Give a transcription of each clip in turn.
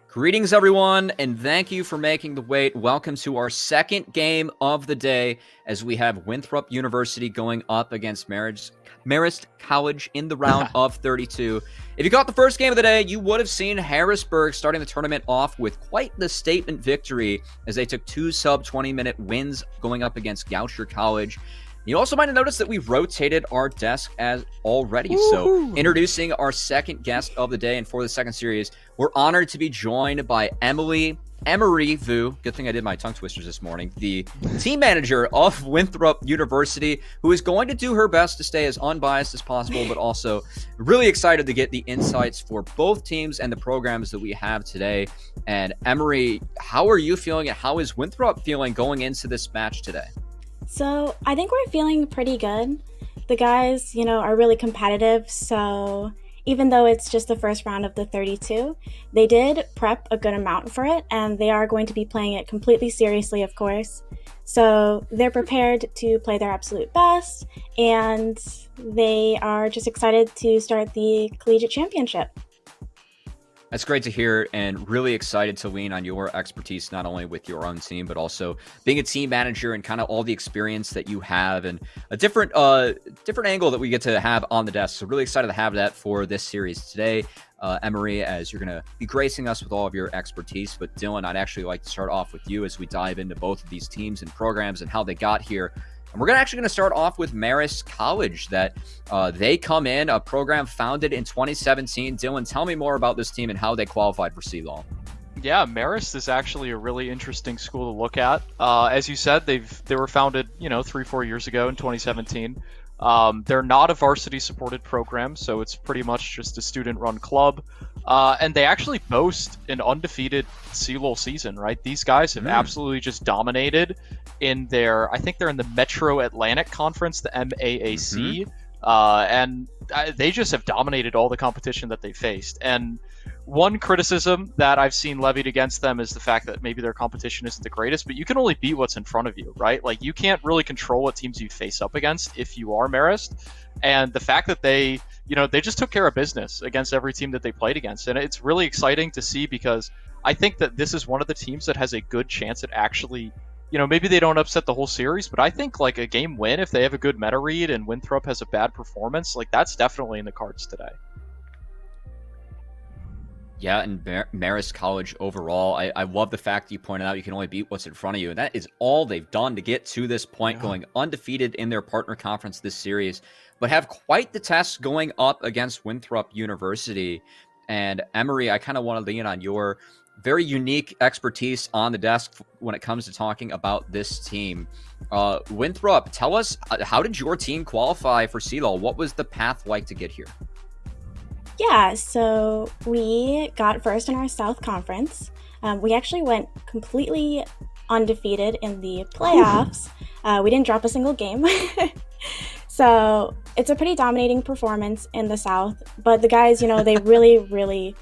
Greetings, everyone, and thank you for making the wait. Welcome to our second game of the day as we have Winthrop University going up against Marist College in the round of 32. If you caught the first game of the day, you would have seen Harrisburg starting the tournament off with quite the statement victory as they took 2 sub-20-minute wins going up against Goucher College. You also might have noticed that we rotated our desk as already. Woo-hoo. So introducing our second guest of the day and for the second series, we're honored to be joined by Maryville. Good thing I did my tongue twisters this morning. The team manager of Winthrop University, who is going to do her best to stay as unbiased as possible, but also really excited to get the insights for both teams and the programs that we have today. And Emery, how are you feeling and how is Winthrop feeling going into this match today? So I think we're feeling pretty good. The guys, are really competitive. So even though it's just the first round of the 32, they did prep a good amount for it, and they are going to be playing it completely seriously, of course. So they're prepared to play their absolute best, and they are just excited to start the collegiate championship. That's great to hear, and really excited to lean on your expertise, not only with your own team, but also being a team manager and kind of all the experience that you have and a different angle that we get to have on the desk. So really excited to have that for this series today. Emery, as you're going to be gracing us with all of your expertise. But Dylan, I'd actually like to start off with you as we dive into both of these teams and programs and how they got here. And we're actually going to start off with Marist College, that they come in, a program founded in 2017. Dylan, tell me more about this team and how they qualified for CLOL. Yeah, Marist is actually a really interesting school to look at. As you said, they were founded, 3-4 years ago in 2017. They're not a varsity supported program, so it's pretty much just a student run club. And they actually boast an undefeated CLOL season, right? These guys have absolutely just dominated in I think they're in the Metro Atlantic Conference, the MAAC. And they just have dominated all the competition that they faced. And one criticism that I've seen levied against them is the fact that maybe their competition isn't the greatest, but you can only beat what's in front of you, right? Like, you can't really control what teams you face up against if you are Marist. And the fact that they just took care of business against every team that they played against. And it's really exciting to see, because I think that this is one of the teams that has a good chance at actually, maybe they don't upset the whole series, but I think like a game win, if they have a good meta read and Winthrop has a bad performance, like that's definitely in the cards today. Yeah, and Marist College overall, I love the fact that you pointed out you can only beat what's in front of you. And that is all they've done to get to this point, going undefeated in their partner conference this series, but have quite the test going up against Winthrop University. And Emery, I kind of want to lean on your very unique expertise on the desk when it comes to talking about this team. Winthrop, tell us, how did your team qualify for CLOL? What was the path like to get here? Yeah, so we got first in our South Conference. We actually went completely undefeated in the playoffs. We didn't drop a single game. So it's a pretty dominating performance in the South. But the guys, they really, really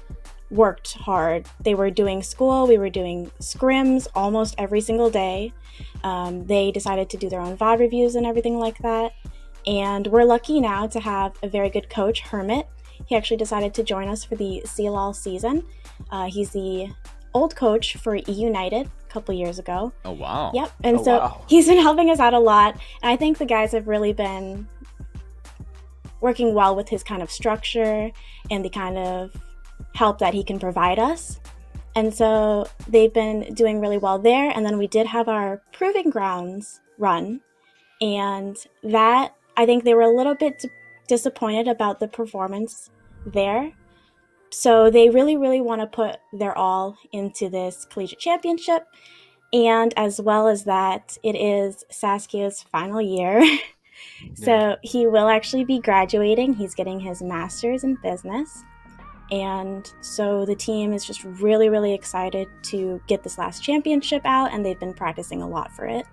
worked hard. They were doing school. We were doing scrims almost every single day. They decided to do their own VOD reviews and everything like that. And we're lucky now to have a very good coach, Hermit. He actually decided to join us for the CLOL season. He's the old coach for E United a couple years ago. Oh, wow. Yep. And he's been helping us out a lot. And I think the guys have really been working well with his kind of structure and the kind of help that he can provide us. And so they've been doing really well there. And then we did have our Proving Grounds run. And that, I think they were a little bit disappointed about the performance there. So they really, really want to put their all into this collegiate championship. And as well as that, it is Saskia's final year. So he will actually be graduating. He's getting his master's in business. And so the team is just really, really excited to get this last championship out, and they've been practicing a lot for it.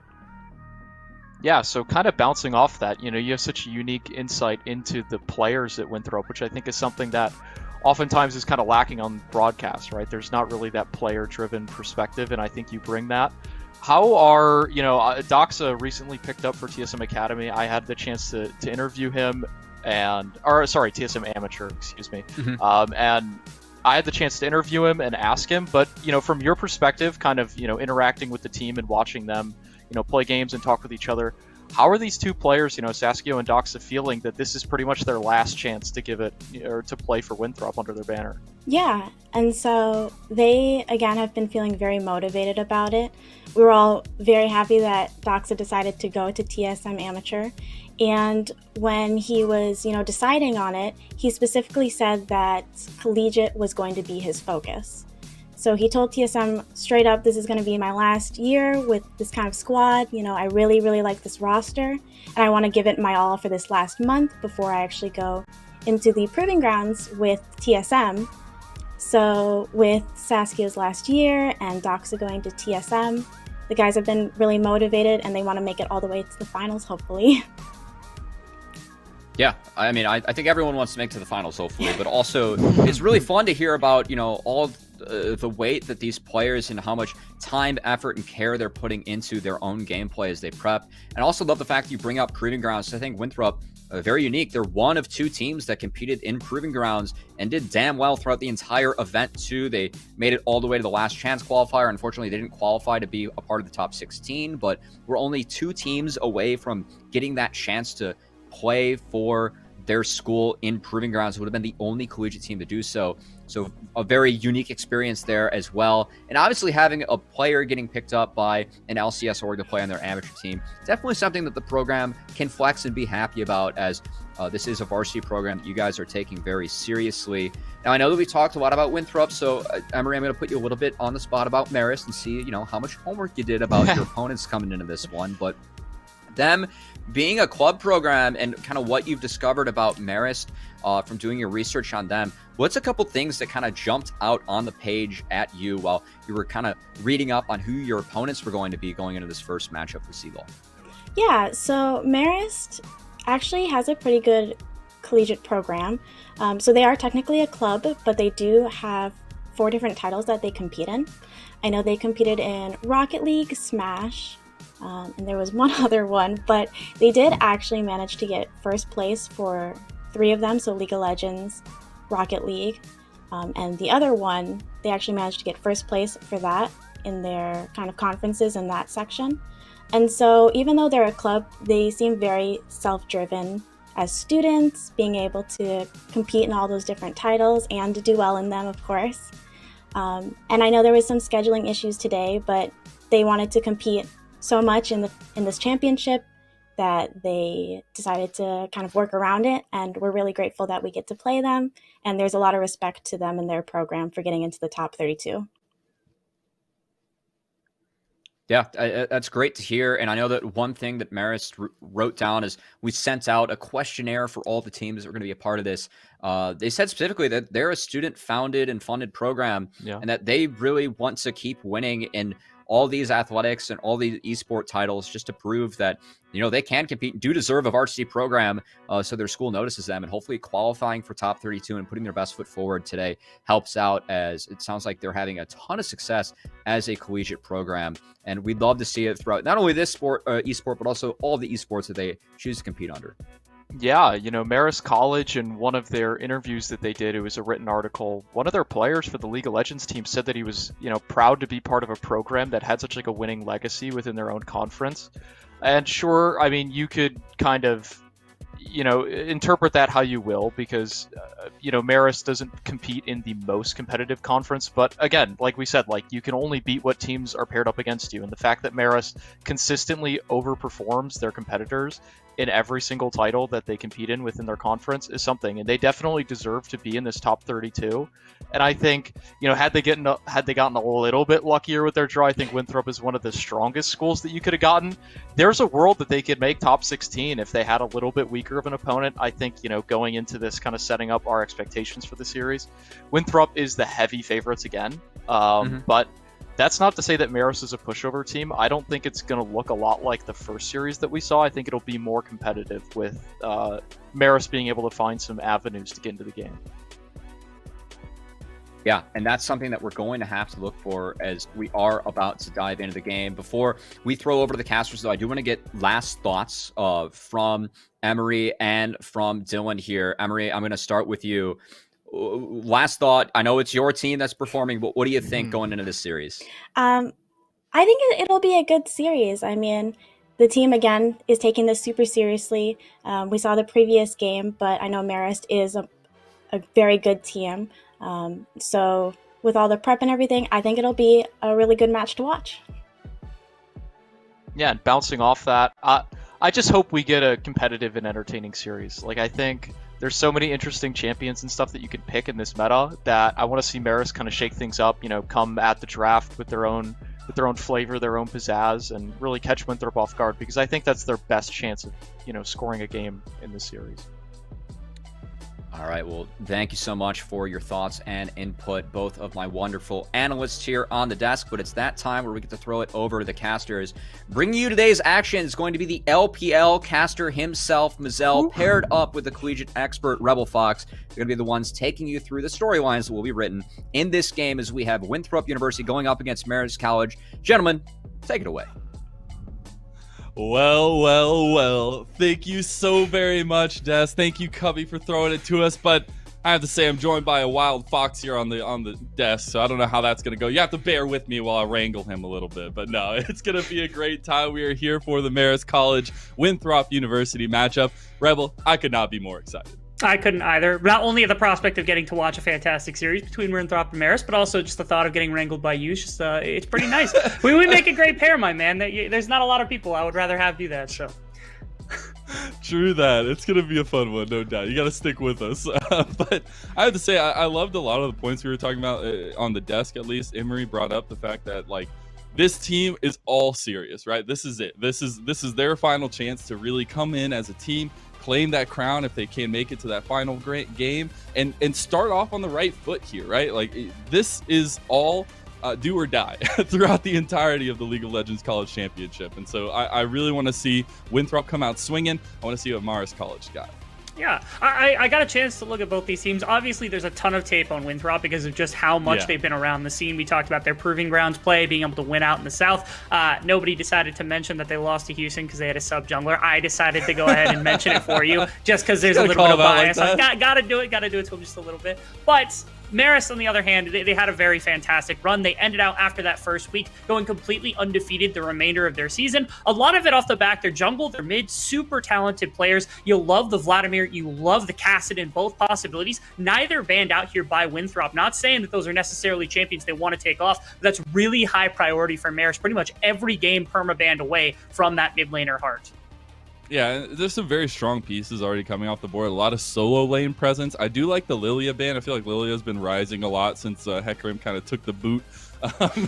Yeah, so kind of bouncing off that, you have such a unique insight into the players at Winthrop, which I think is something that oftentimes is kind of lacking on broadcast, right? There's not really that player-driven perspective, and I think you bring that. How are, Doxa recently picked up for TSM Academy. I had the chance to interview him TSM Amateur, excuse me. And I had the chance to interview him and ask him, but from your perspective, kind of interacting with the team and watching them play games and talk with each other, how are these two players, Saskio and Doxa, feeling that this is pretty much their last chance to give it or to play for Winthrop under their banner? Yeah, and so they, again, have been feeling very motivated about it. We were all very happy that Doxa decided to go to TSM Amateur. And when he was, deciding on it, he specifically said that collegiate was going to be his focus. So he told TSM straight up, this is going to be my last year with this kind of squad. I really, really like this roster, and I want to give it my all for this last month before I actually go into the proving grounds with TSM. So with Saskio's last year and Doxa going to TSM, the guys have been really motivated, and they want to make it all the way to the finals, hopefully. Yeah, I mean, I think everyone wants to make it to the finals, hopefully, but also it's really fun to hear about, all the weight that these players and how much time, effort, and care they're putting into their own gameplay as they prep. And I also love the fact that you bring up Proving Grounds. I think Winthrop, very unique. They're one of two teams that competed in Proving Grounds and did damn well throughout the entire event, too. They made it all the way to the last chance qualifier. Unfortunately, they didn't qualify to be a part of the top 16, but we're only two teams away from getting that chance to play for their school in Proving Grounds. It would have been the only collegiate team to do so. So a very unique experience there as well. And obviously having a player getting picked up by an LCS org to play on their amateur team, definitely something that the program can flex and be happy about, as this is a varsity program that you guys are taking very seriously. Now, I know that we talked a lot about Winthrop, so Emery, I'm going to put you a little bit on the spot about Marist and see, how much homework you did about your opponents coming into this one. But them being a club program and kind of what you've discovered about Marist from doing your research on them, what's a couple things that kind of jumped out on the page at you while you were kind of reading up on who your opponents were going to be going into this first matchup with Seagull? Yeah, so Marist actually has a pretty good collegiate program. So they are technically a club, but they do have 4 different titles that they compete in. I know they competed in Rocket League, Smash, and there was one other one, but they did actually manage to get first place for 3 of them, so League of Legends, Rocket League, and the other one, they actually managed to get first place for that in their kind of conferences in that section. And so even though they're a club, they seem very self-driven as students, being able to compete in all those different titles and to do well in them, of course. And I know there was some scheduling issues today, but they wanted to compete so much in this championship that they decided to kind of work around it, and we're really grateful that we get to play them, and there's a lot of respect to them and their program for getting into the top 32. Yeah, that's great to hear. And I know that one thing that Marist wrote down is we sent out a questionnaire for all the teams that were going to be a part of this. They said specifically that they're a student-founded and funded program, and that they really want to keep winning in all these athletics and all these esport titles, just to prove that they can compete and do deserve a varsity program, so their school notices them. And hopefully qualifying for top 32 and putting their best foot forward today helps out, as it sounds like they're having a ton of success as a collegiate program. And we'd love to see it throughout not only this esport, but also all the esports that they choose to compete under. Yeah, Marist College, in one of their interviews that they did, it was a written article, one of their players for the League of Legends team said that he was, proud to be part of a program that had such like a winning legacy within their own conference. And sure, I mean, you could kind of, interpret that how you will, because, Marist doesn't compete in the most competitive conference. But again, like we said, like you can only beat what teams are paired up against you. And the fact that Marist consistently overperforms their competitors in every single title that they compete in within their conference is something, and they definitely deserve to be in this top 32. And I think, had they gotten a little bit luckier with their draw, I think Winthrop is one of the strongest schools that you could have gotten. There's a world that they could make top 16 if they had a little bit weaker of an opponent. I think, going into this, kind of setting up our expectations for the series, Winthrop is the heavy favorites again. But that's not to say that Marist is a pushover team. I don't think it's going to look a lot like the first series that we saw. I think it'll be more competitive, with Marist being able to find some avenues to get into the game. Yeah, and that's something that we're going to have to look for as we are about to dive into the game. Before we throw over to the casters, though, I do want to get last thoughts from Emery and from Dylan here. Emery, I'm going to start with you. last thought. I know it's your team that's performing, but what do you think going into this series? I think it'll be a good series. I mean, the team again is taking this super seriously. We saw the previous game, but I know Marist is a very good team. So with all the prep and everything, I think it'll be a really good match to watch. Yeah, and bouncing off that, I just hope we get a competitive and entertaining series. Like, I think there's so many interesting champions and stuff that you can pick in this meta that I want to see Marist kind of shake things up, come at the draft with their own flavor, their own pizzazz, and really catch Winthrop off guard, because I think that's their best chance of, scoring a game in this series. All right, well, thank you so much for your thoughts and input, both of my wonderful analysts here on the desk. But it's that time where we get to throw it over to the casters. Bringing you today's action is going to be the LPL caster himself, Mazel, paired up with the collegiate expert, Rebel Fox. They're going to be the ones taking you through the storylines that will be written in this game as we have Winthrop University going up against Marist College. Gentlemen, take it away. Well. Thank you so very much, Des. Thank you, Cubby, for throwing it to us. But I have to say, I'm joined by a wild fox here on the desk, so I don't know how that's going to go. You have to bear with me while I wrangle him a little bit. But no, it's going to be a great time. We are here for the Marist College Winthrop University matchup. Rebel, I could not be more excited. I couldn't either. Not only the prospect of getting to watch a fantastic series between Winthrop and Marist, but also just the thought of getting wrangled by you. It's pretty nice. we make a great pair, my man. There's not a lot of people I would rather have do that. So. True that. It's going to be a fun one, no doubt. You got to stick with us. But I have to say, I loved a lot of the points we were talking about on the desk, at least. Emery brought up the fact that, this team is all serious, right? This is it. This is their final chance to really come in as a team, claim that crown if they can make it to that final great game, and start off on the right foot here, right? This is all do or die throughout the entirety of the League of Legends College Championship. And so I really want to see Winthrop come out swinging. I want to see what Marist College got. Yeah, I got a chance to look at both these teams. Obviously, there's a ton of tape on Winthrop because of just how much they've been around the scene. We talked about their Proving Grounds play, being able to win out in the South. Nobody decided to mention that they lost to Houston because they had a sub-jungler. I decided to go ahead and mention it for you just because there's a little bit of bias. Gotta do it to just a little bit. But Marist, on the other hand, they had a very fantastic run. They ended out after that first week going completely undefeated the remainder of their season. A lot of it off the back. Their jungle, their mid, super talented players. You'll love the Vladimir. You love the Kassadin, both possibilities. Neither banned out here by Winthrop. Not saying that those are necessarily champions they want to take off, but that's really high priority for Marist. Pretty much every game perma-banned away from that mid laner heart. Yeah, there's some very strong pieces already coming off the board. A lot of solo lane presence. I do like the Lilia ban. I feel like Lilia's been rising a lot since Hecarim kind of took the boot.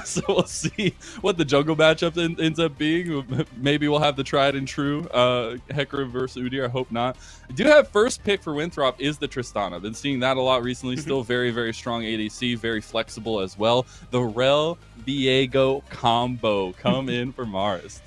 So we'll see what the jungle matchup ends up being. Maybe we'll have the tried and true Hecarim versus Udyr. I hope not. I do have first pick for Winthrop is the Tristana. Been seeing that a lot recently. Still very, very strong ADC. Very flexible as well. The Rel Viego combo come in for Marist.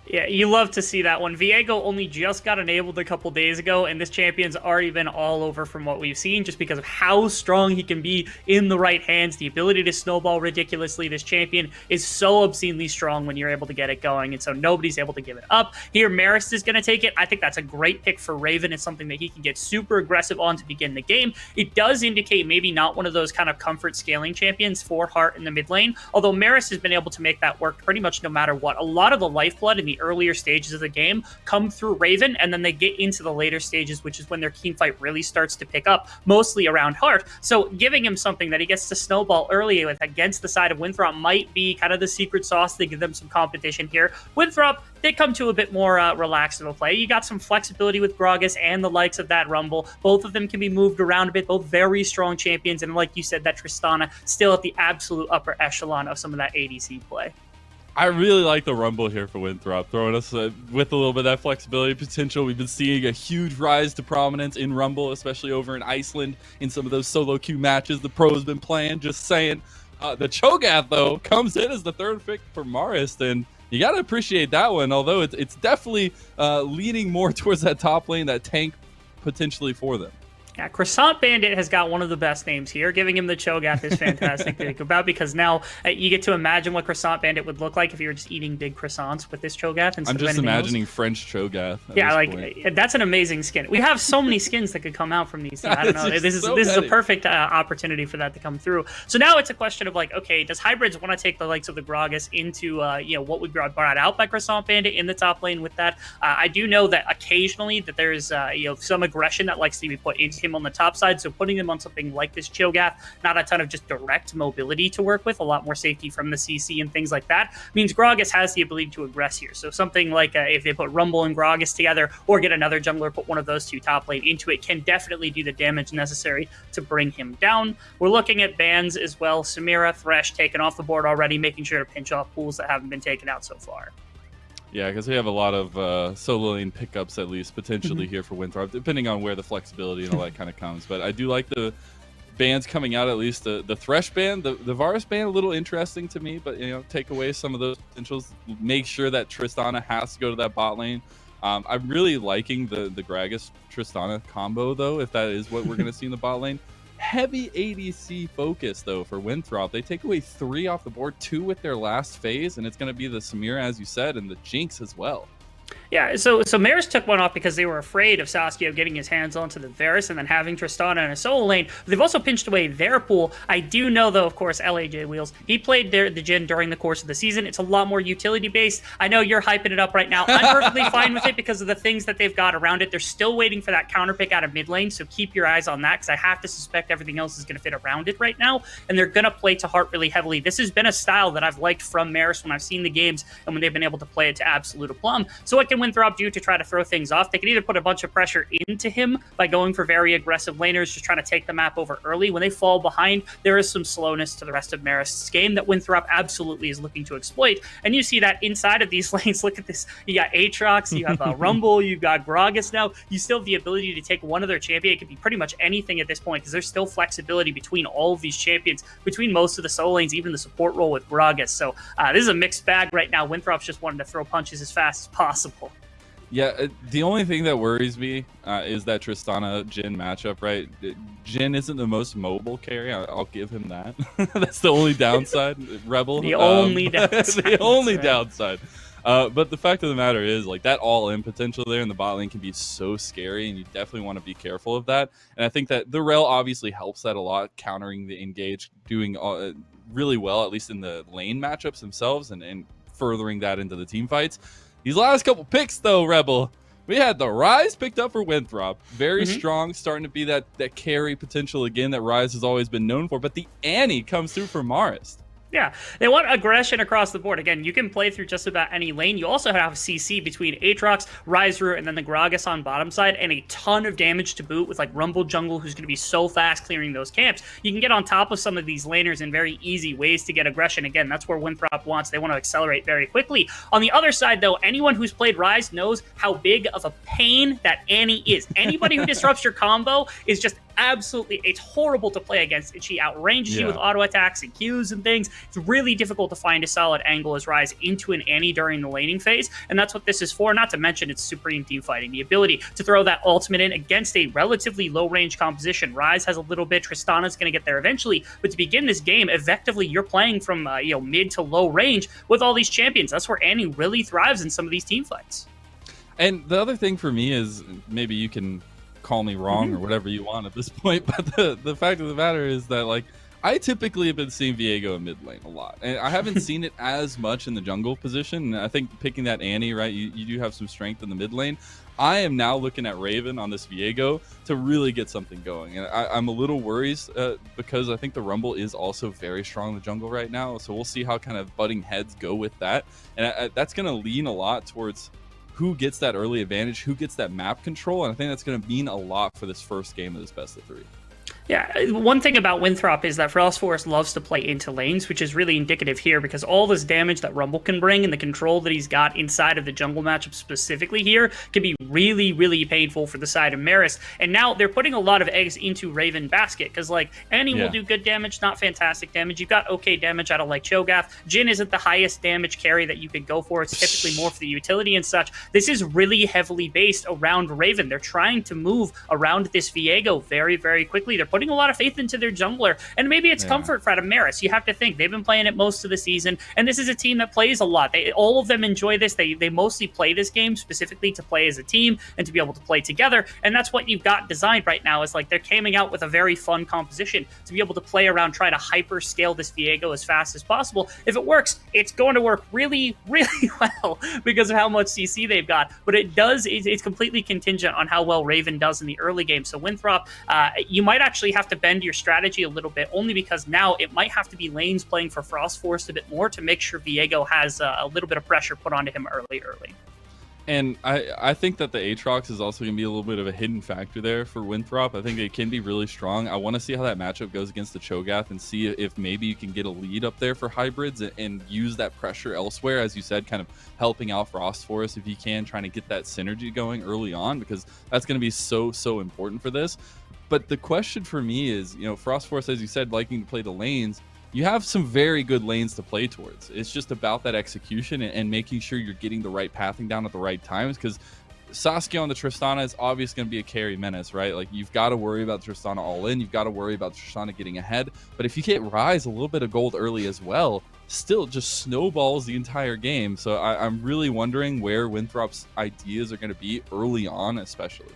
Yeah, you love to see that one. Viego only just got enabled a couple days ago, and this champion's already been all over from what we've seen just because of how strong he can be in the right hands. The ability to snowball ridiculously. This champion is so obscenely strong when you're able to get it going, and so nobody's able to give it up. Here, Marist is going to take it. I think that's a great pick for Raven. It's something that he can get super aggressive on to begin the game. It does indicate maybe not one of those kind of comfort scaling champions for Heart in the mid lane, although Marist has been able to make that work pretty much no matter what. A lot of the lifeblood in the earlier stages of the game come through Raven, and then they get into the later stages, which is when their team fight really starts to pick up, mostly around Heart. So giving him something that he gets to snowball early with against the side of Winthrop might be kind of the secret sauce to give them some competition here. Winthrop, they come to a bit more relaxed of a play. You got some flexibility with Gragas and the likes of that Rumble. Both of them can be moved around a bit, both very strong champions, and like you said, that Tristana still at the absolute upper echelon of some of that ADC play. I really like the Rumble here for Winthrop, throwing us with a little bit of that flexibility potential. We've been seeing a huge rise to prominence in Rumble, especially over in Iceland in some of those solo queue matches the pros been playing. Just saying. The Cho'Gath, though, comes in as the third pick for Marist, and you got to appreciate that one, although it's definitely leaning more towards that top lane, that tank potentially for them. Yeah, Croissant Bandit has got one of the best names here. Giving him the Cho'Gath is fantastic to think about because now you get to imagine what Croissant Bandit would look like if you were just eating big croissants with this Cho'Gath instead I'm of just anything imagining else. French Cho'Gath. Yeah, like that's an amazing skin. We have so many skins that could come out from these. I don't know. This is a perfect opportunity for that to come through. So now it's a question of like, okay, does Hybrids want to take the likes of the Gragas into what we brought out by Croissant Bandit in the top lane with that? I do know that occasionally that there's some aggression that likes to be put into him on the top side. So putting them on something like this Cho'Gath, not a ton of just direct mobility to work with, a lot more safety from the CC and things like that, means Gragas has the ability to aggress here. So something like if they put Rumble and Gragas together, or get another jungler, put one of those two top lane into it, can definitely do the damage necessary to bring him down. We're looking at bans as well. Samira, Thresh taken off the board already, making sure to pinch off pools that haven't been taken out so far. Yeah, because we have a lot of solo lane pickups, at least, potentially here for Winthrop, depending on where the flexibility and all that kind of comes. But I do like the bands coming out, at least the Thresh band, the Varus band, a little interesting to me, but, take away some of those potentials. Make sure that Tristana has to go to that bot lane. I'm really liking the Gragas Tristana combo, though, if that is what we're going to see in the bot lane. Heavy ADC focus, though, for Winthrop. They take away 3 off the board, 2 with their last phase, and it's going to be the Samira, as you said, and the Jinx as well. Yeah, so Marist took one off because they were afraid of Saskia getting his hands onto the Varus and then having Tristana in a solo lane. They've also pinched away their pool. I do know, though, of course, LAJ Wheels, he played the Jhin during the course of the season. It's a lot more utility-based. I know you're hyping it up right now. I'm perfectly fine with it because of the things that they've got around it. They're still waiting for that counter pick out of mid lane, so keep your eyes on that because I have to suspect everything else is going to fit around it right now, and they're going to play to heart really heavily. This has been a style that I've liked from Marist when I've seen the games and when they've been able to play it to absolute aplomb. So what can Winthrop do to try to throw things off? They can either put a bunch of pressure into him by going for very aggressive laners, just trying to take the map over early. When they fall behind, there is some slowness to the rest of Marist's game that Winthrop absolutely is looking to exploit. And you see that inside of these lanes. Look at this. You got Aatrox, you have Rumble, you've got Gragas now. You still have the ability to take one of their champion. It could be pretty much anything at this point because there's still flexibility between all of these champions, between most of the solo lanes, even the support role with Gragas. So this is a mixed bag right now. Winthrop's just wanting to throw punches as fast as possible. Yeah, the only thing that worries me is that Tristana Jhin matchup, right? Jhin isn't the most mobile carry. I'll give him that. That's the only downside. Rebel. The only downside. The only downside. But the fact of the matter is, like, that all-in potential there in the bot lane can be so scary, and you definitely want to be careful of that. And I think that the Rel obviously helps that a lot, countering the engage, doing really well, at least in the lane matchups themselves, and furthering that into the team fights. These last couple picks, though, Rebel, we had the Ryze picked up for Winthrop. Very strong, starting to be that carry potential again that Ryze has always been known for. But the Annie comes through for Marist. Yeah, they want aggression across the board. Again, you can play through just about any lane. You also have CC between Aatrox, Ryze, and then the Gragas on bottom side, and a ton of damage to boot with like Rumble Jungle, who's going to be so fast clearing those camps. You can get on top of some of these laners in very easy ways to get aggression. Again, that's where Winthrop wants. They want to accelerate very quickly. On the other side, though, anyone who's played Ryze knows how big of a pain that Annie is. Anybody who disrupts your combo is just absolutely, it's horrible to play against. She outranges you with auto attacks and Qs and things. It's really difficult to find a solid angle as Ryze into an Annie during the laning phase, and that's what this is for. Not to mention its supreme team fighting, the ability to throw that ultimate in against a relatively low range composition. Ryze has a little bit, Tristana's going to get there eventually, but to begin this game, effectively you're playing from mid to low range with all these champions. That's where Annie really thrives in some of these team fights. And the other thing for me is, maybe you can call me wrong or whatever you want at this point, but the fact of the matter is that, like, I typically have been seeing Viego in mid lane a lot, and I haven't seen it as much in the jungle position. And I think picking that Annie, right, you do have some strength in the mid lane. I am now looking at Raven on this Viego to really get something going, and I'm a little worried because I think the Rumble is also very strong in the jungle right now, so we'll see how kind of butting heads go with that, and that's going to lean a lot towards who gets that early advantage, who gets that map control, and I think that's going to mean a lot for this first game of this best of 3. Yeah, one thing about Winthrop is that Frost Force loves to play into lanes, which is really indicative here because all this damage that Rumble can bring and the control that he's got inside of the jungle matchup specifically here can be really, really painful for the side of Marist. And now they're putting a lot of eggs into Raven basket because, like, Annie will do good damage, not fantastic damage. You've got okay damage out of, like, Cho'Gath. Jhin isn't the highest damage carry that you could go for. It's typically more for the utility and such. This is really heavily based around Raven. They're trying to move around this Viego very, very quickly. They're putting a lot of faith into their jungler, and maybe it's comfort for out of Marist. You have to think they've been playing it most of the season, and this is a team that plays a lot. All of them enjoy this. They mostly play this game specifically to play as a team and to be able to play together, and that's what you've got designed right now. Is like they're coming out with a very fun composition to be able to play around, try to hyper scale this Viego as fast as possible. If it works, it's going to work really, really well because of how much CC they've got. But it's completely contingent on how well Raven does in the early game. So Winthrop, you might actually have to bend your strategy a little bit, only because now it might have to be lanes playing for Frost Force a bit more to make sure Viego has a little bit of pressure put onto him early. And I think that the Aatrox is also going to be a little bit of a hidden factor there for Winthrop. I think it can be really strong. I want to see how that matchup goes against the Cho'Gath and see if maybe you can get a lead up there for hybrids and use that pressure elsewhere, as you said, kind of helping out Frost Force if you can, trying to get that synergy going early on, because that's going to be so important for this. But the question for me is, Frost Force, as you said, liking to play the lanes, you have some very good lanes to play towards. It's just about that execution and making sure you're getting the right pathing down at the right times, because Saskia on the Tristana is obviously going to be a carry menace, right? Like, you've got to worry about Tristana all in. You've got to worry about Tristana getting ahead. But if you get Ryze a little bit of gold early as well, still just snowballs the entire game. So I'm really wondering where Winthrop's ideas are going to be early on, especially.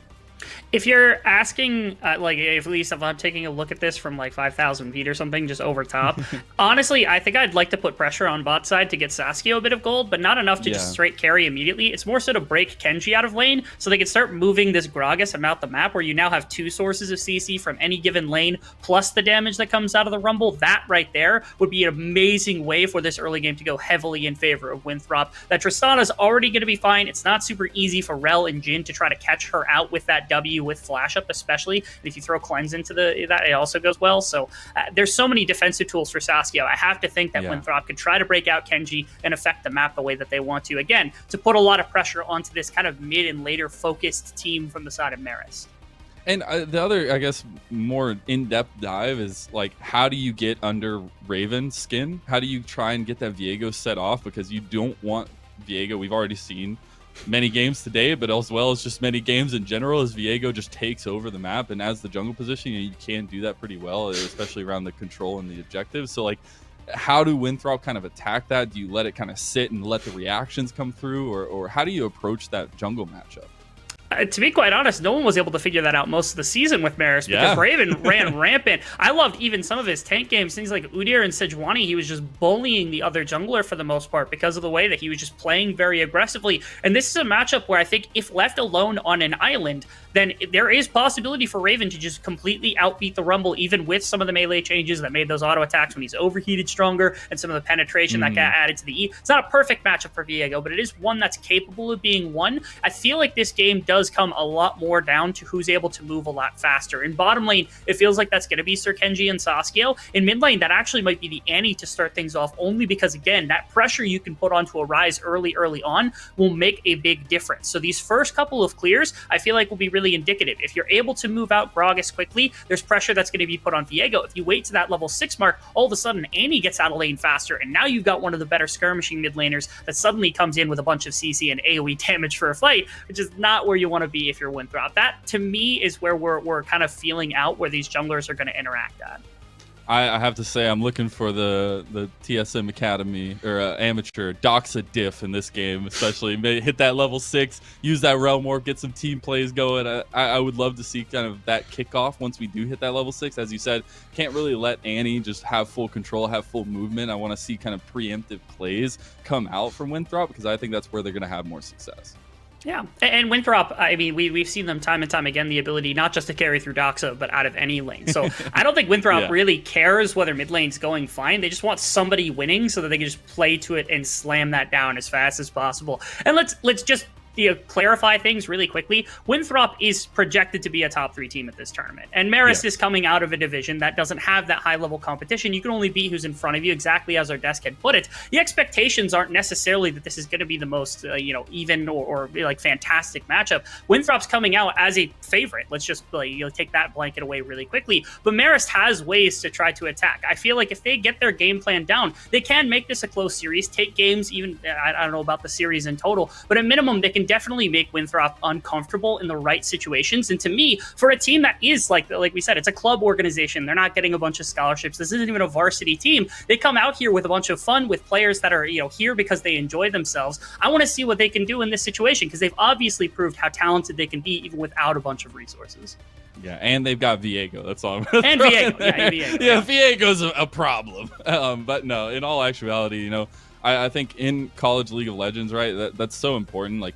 If you're asking, at least if I'm taking a look at this from like 5,000 feet or something, just over top, honestly, I think I'd like to put pressure on bot side to get Saskia a bit of gold, but not enough to just straight carry immediately. It's more so to break Kenji out of lane so they can start moving this Gragas about the map, where you now have two sources of CC from any given lane, plus the damage that comes out of the Rumble. That right there would be an amazing way for this early game to go heavily in favor of Winthrop. That Tristana's already going to be fine. It's not super easy for Rel and Jhin to try to catch her out with that W with flash up, especially. And if you throw cleanse into that, it also goes well. So there's so many defensive tools for Saskia. I have to think that Winthrop could try to break out Kenji and affect the map the way that they want to, again, to put a lot of pressure onto this kind of mid and later focused team from the side of Marist. And the other, I guess, more in-depth dive is, like, how do you get under Raven's skin? How do you try and get that Viego set off? Because you don't want Viego, we've already seen many games today, but as well as just many games in general, as Viego just takes over the map. And as the jungle position, you can do that pretty well, especially around the control and the objectives. So, like, how do Winthrop kind of attack that? Do you let it kind of sit and let the reactions come through? Or how do you approach that jungle matchup? To be quite honest, no one was able to figure that out most of the season with Marist because Raven ran rampant. I loved even some of his tank games, things like Udyr and Sejuani. He was just bullying the other jungler for the most part because of the way that he was just playing very aggressively. And this is a matchup where I think if left alone on an island, then there is possibility for Raven to just completely outbeat the Rumble, even with some of the melee changes that made those auto attacks when he's overheated stronger and some of the penetration that got added to the E. It's not a perfect matchup for Viego, but it is one that's capable of being won. I feel like this game does come a lot more down to who's able to move a lot faster. In bottom lane, it feels like that's going to be Sir Kenji and Saskia. In mid lane, that actually might be the Annie to start things off, only because, again, that pressure you can put onto a Ryze early on will make a big difference. So these first couple of clears, I feel like will be really indicative. If you're able to move out Gragas quickly, there's pressure that's going to be put on Viego. If you wait to that level 6 mark, all of a sudden Annie gets out of lane faster, and now you've got one of the better skirmishing mid laners that suddenly comes in with a bunch of CC and AoE damage for a fight, which is not where you want to be if you're Winthrop. That, to me, is where we're kind of feeling out where these junglers are going to interact at. I have to say, I'm looking for the TSM Academy or amateur Doxa diff in this game, especially. Hit that level 6, use that realm warp, get some team plays going. I would love to see kind of that kickoff once we do hit that level 6. As you said, can't really let Annie just have full control, have full movement. I want to see kind of preemptive plays come out from Winthrop, because I think that's where they're going to have more success. Yeah, and Winthrop, I mean, we've seen them time and time again, the ability not just to carry through Doxa, but out of any lane. So I don't think Winthrop really cares whether mid lane's going fine. They just want somebody winning so that they can just play to it and slam that down as fast as possible. And let's just clarify things really quickly, Winthrop is projected to be a top 3 team at this tournament. And Marist is coming out of a division that doesn't have that high-level competition. You can only beat who's in front of you, exactly as our desk had put it. The expectations aren't necessarily that this is going to be the most, even or like fantastic matchup. Winthrop's coming out as a favorite. Let's just take that blanket away really quickly. But Marist has ways to try to attack. I feel like if they get their game plan down, they can make this a close series, take games, even, I don't know about the series in total, but at minimum, they can definitely make Winthrop uncomfortable in the right situations. And to me, for a team that is like we said, it's a club organization. They're not getting a bunch of scholarships. This isn't even a varsity team. They come out here with a bunch of fun, with players that are here because they enjoy themselves. I want to see what they can do in this situation, because they've obviously proved how talented they can be even without a bunch of resources. Yeah, and they've got Viego. That's all. And Viego, yeah, Viego's a problem. But no, in all actuality, I think in College League of Legends, right, that's so important. Like,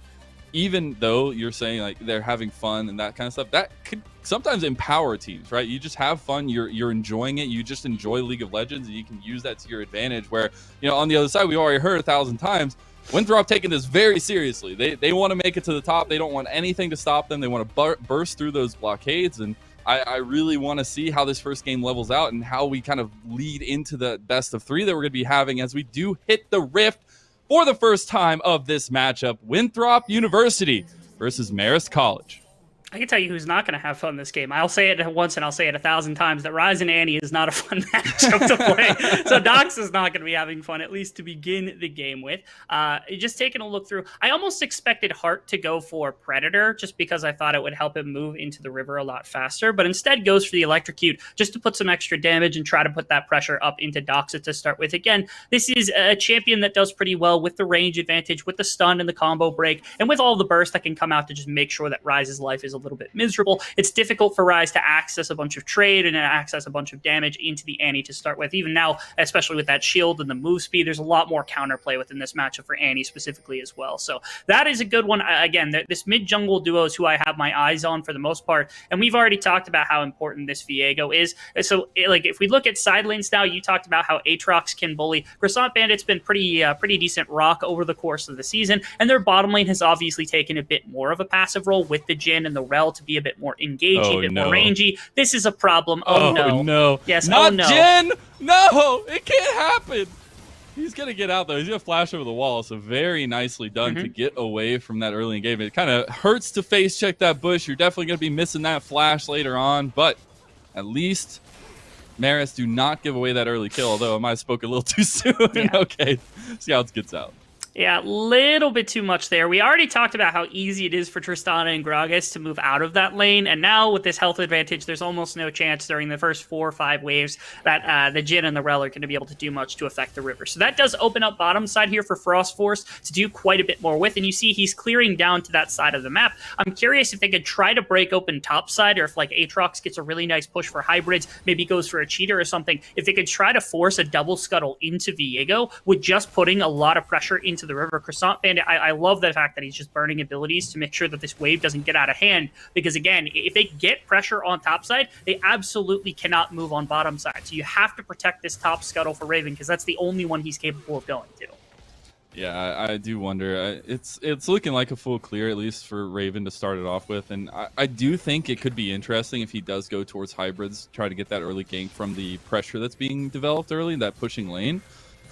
even though you're saying like they're having fun and that kind of stuff, that could sometimes empower teams, right? You just have fun, you're enjoying it, you just enjoy League of Legends, and you can use that to your advantage. Where, on the other side, we've already heard 1,000 times, Winthrop taking this very seriously. They want to make it to the top. They don't want anything to stop them. They want to burst through those blockades, and I really want to see how this first game levels out and how we kind of lead into the best of 3 that we're going to be having as we do hit the Rift for the first time of this matchup. Winthrop University versus Marist College. I can tell you who's not going to have fun this game. I'll say it once and I'll say it 1,000 times that Rise and Annie is not a fun matchup to play. So Dox is not going to be having fun, at least to begin the game with. Just taking a look through, I almost expected Hart to go for Predator just because I thought it would help him move into the river a lot faster, but instead goes for the Electrocute just to put some extra damage and try to put that pressure up into Doxa to start with. Again, this is a champion that does pretty well with the range advantage, with the stun and the combo break, and with all the burst that can come out to just make sure that Rise's life is a little bit miserable. It's difficult for Rise to access a bunch of trade and access a bunch of damage into the Annie to start with. Even now, especially with that shield and the move speed, there's a lot more counterplay within this matchup for Annie specifically as well. So that is a good one. Again, this mid-jungle duo is who I have my eyes on for the most part, and we've already talked about how important this Viego is. So if we look at side lanes now, you talked about how Aatrox can bully. Croissant Bandit's been pretty decent rock over the course of the season, and their bottom lane has obviously taken a bit more of a passive role with the Jhin and the Rel to be a bit more engaging, a bit more rangy. This is a problem. Oh no. Yes, not no. Jhin! No! It can't happen! He's going to get out, though. He's going to flash over the wall, so very nicely done to get away from that early engagement. It kind of hurts to face check that bush. You're definitely going to be missing that flash later on, but at least Marist do not give away that early kill, although I might have spoke a little too soon. Yeah. Okay, Scouts gets out. Yeah, a little bit too much there. We already talked about how easy it is for Tristana and Gragas to move out of that lane, and now with this health advantage, there's almost no chance during the first 4 or 5 waves that the Jhin and the Rel are going to be able to do much to affect the river. So that does open up bottom side here for Frost Force to do quite a bit more with, and you see he's clearing down to that side of the map. I'm curious if they could try to break open top side, or if like Aatrox gets a really nice push for hybrids, maybe goes for a cheater or something, if they could try to force a double scuttle into Viego with just putting a lot of pressure into the river. Croissant Bandit, I love the fact that he's just burning abilities to make sure that this wave doesn't get out of hand, because again, if they get pressure on top side, they absolutely cannot move on bottom side. So you have to protect this top scuttle for Raven, because that's the only one he's capable of going to. Yeah, I do wonder. It's looking like a full clear, at least for Raven to start it off with, and I do think it could be interesting if he does go towards hybrids, try to get that early gank from the pressure that's being developed early, that pushing lane.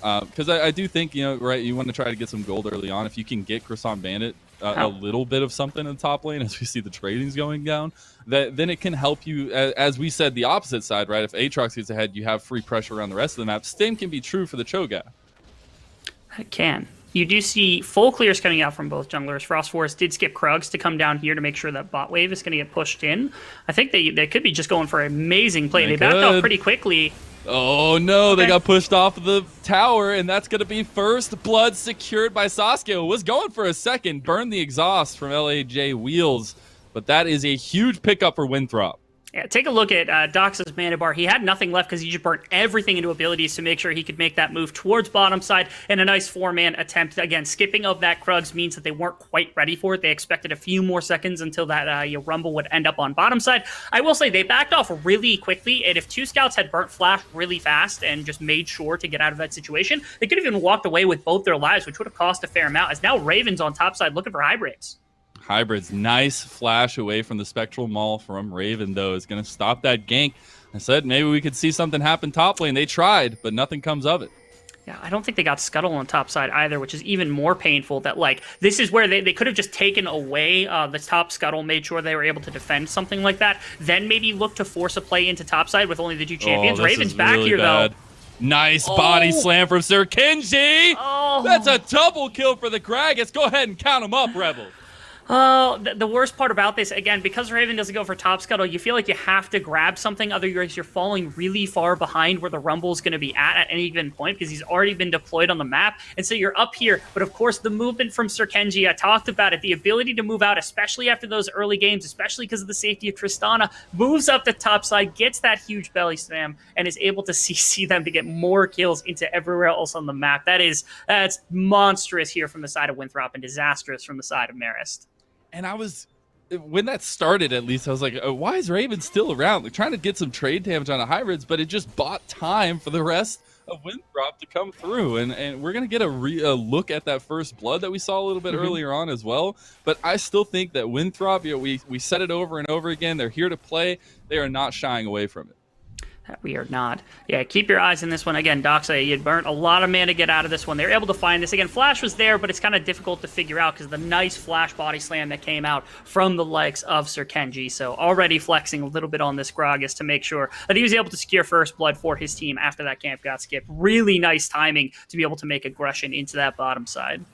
Because I do think, right, you want to try to get some gold early on. If you can get Croissant Bandit a little bit of something in the top lane as we see the tradings going down, then it can help you, as we said, the opposite side, right? If Aatrox gets ahead, you have free pressure around the rest of the map. Same can be true for the Cho'Gath. It can. You do see full clears coming out from both junglers. Frost Force did skip Krugs to come down here to make sure that bot wave is going to get pushed in. I think they could be just going for an amazing play. They backed off pretty quickly. Oh no, they got pushed off the tower, and that's going to be first blood secured by Sasuke. Was going for a second, burned the exhaust from LAJ Wheels, but that is a huge pickup for Winthrop. Yeah, take a look at Dox's mana bar. He had nothing left because he just burnt everything into abilities to make sure he could make that move towards bottom side. And a nice 4-man attempt. Again, skipping of that Krugs means that they weren't quite ready for it. They expected a few more seconds until that Rumble would end up on bottom side. I will say they backed off really quickly, and if 2 scouts had burnt Flash really fast and just made sure to get out of that situation, they could have even walked away with both their lives, which would have cost a fair amount, as now Raven's on top side looking for hybrids. Hybrids, nice flash away from the Spectral Maul from Raven, though, is going to stop that gank. I said maybe we could see something happen top lane. They tried, but nothing comes of it. Yeah, I don't think they got Scuttle on top side either, which is even more painful. That, like, this is where they could have just taken away the top Scuttle, made sure they were able to defend something like that, then maybe look to force a play into top side with only the 2 champions. Raven's back really here, bad. Though. Nice body slam from Sir Kenji. Oh. That's a double kill for the Gragas. Go ahead and count them up, Rebels. The worst part about this, again, because Raven doesn't go for top scuttle, you feel like you have to grab something, otherwise you're falling really far behind where the Rumble's going to be at any given point, because he's already been deployed on the map, and so you're up here. But of course, the movement from Sir Kenji, I talked about it, the ability to move out, especially after those early games, especially because of the safety of Tristana, moves up the top side, gets that huge belly slam, and is able to CC them to get more kills into everywhere else on the map. That's monstrous here from the side of Winthrop and disastrous from the side of Marist. And when that started, at least, I was like, why is Raven still around? They're trying to get some trade damage on the hybrids, but it just bought time for the rest of Winthrop to come through. And we're going to get a look at that first blood that we saw a little bit earlier on as well. But I still think that Winthrop, we said it over and over again, they're here to play. They are not shying away from it. We are not. Yeah, keep your eyes on this one. Again, Doxa, you had burnt a lot of mana to get out of this one. They were able to find this. Again, Flash was there, but it's kind of difficult to figure out because of the nice Flash body slam that came out from the likes of Sir Kenji. So already flexing a little bit on this Gragas to make sure that he was able to secure first blood for his team after that camp got skipped. Really nice timing to be able to make aggression into that bottom side.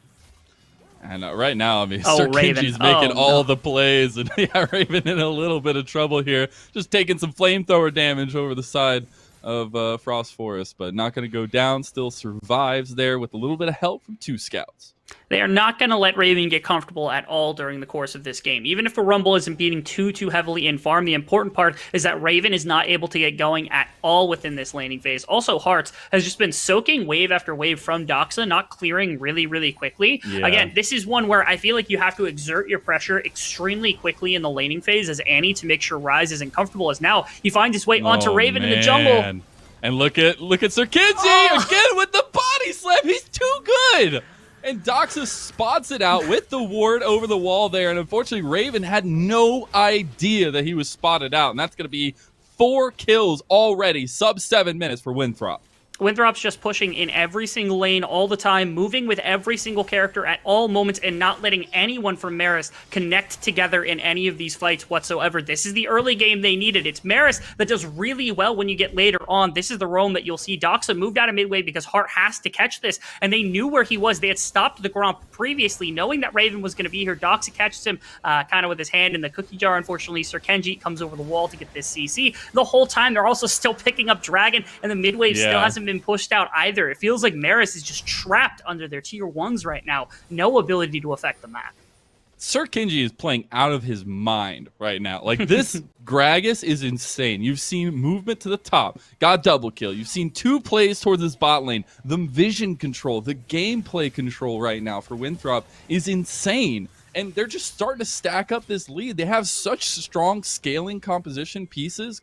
And right now, I mean, Sir Kenji's making all the plays, and Raven in a little bit of trouble here. Just taking some flamethrower damage over the side of Frost Forest, but not going to go down. Still survives there with a little bit of help from 2 scouts. They are not going to let Raven get comfortable at all during the course of this game. Even if the Rumble isn't beating too heavily in farm, the important part is that Raven is not able to get going at all within this laning phase. Also, Hearts has just been soaking wave after wave from Doxa, not clearing really quickly. Yeah. Again, this is one where I feel like you have to exert your pressure extremely quickly in the laning phase as Annie to make sure Ryze isn't comfortable, as now he finds his way onto Raven in the jungle. And look at Sir Kenji again with the body slam. He's too good. And Doxa spots it out with the ward over the wall there. And unfortunately, Raven had no idea that he was spotted out. And that's going to be 4 kills already, sub 7 minutes for Winthrop. Winthrop's just pushing in every single lane all the time, moving with every single character at all moments, and not letting anyone from Marist connect together in any of these fights whatsoever. This is the early game they needed. It's Marist that does really well when you get later on. This is the roam that you'll see. Doxa moved out of midway because Hart has to catch this, and they knew where he was. They had stopped the Gromp previously, knowing that Raven was going to be here. Doxa catches him kind of with his hand in the cookie jar. Unfortunately, Sir Kenji comes over the wall to get this CC. The whole time, they're also still picking up Dragon, and the midwave still hasn't been pushed out either. It feels like Marist is just trapped under their tier 1s right now. No ability to affect the map. Sir Kenji is playing out of his mind right now. Like, this Gragas is insane. You've seen movement to the top, got double kill. You've seen 2 plays towards his bot lane. The vision control, the gameplay control right now for Winthrop is insane. And they're just starting to stack up this lead. They have such strong scaling compositional pieces,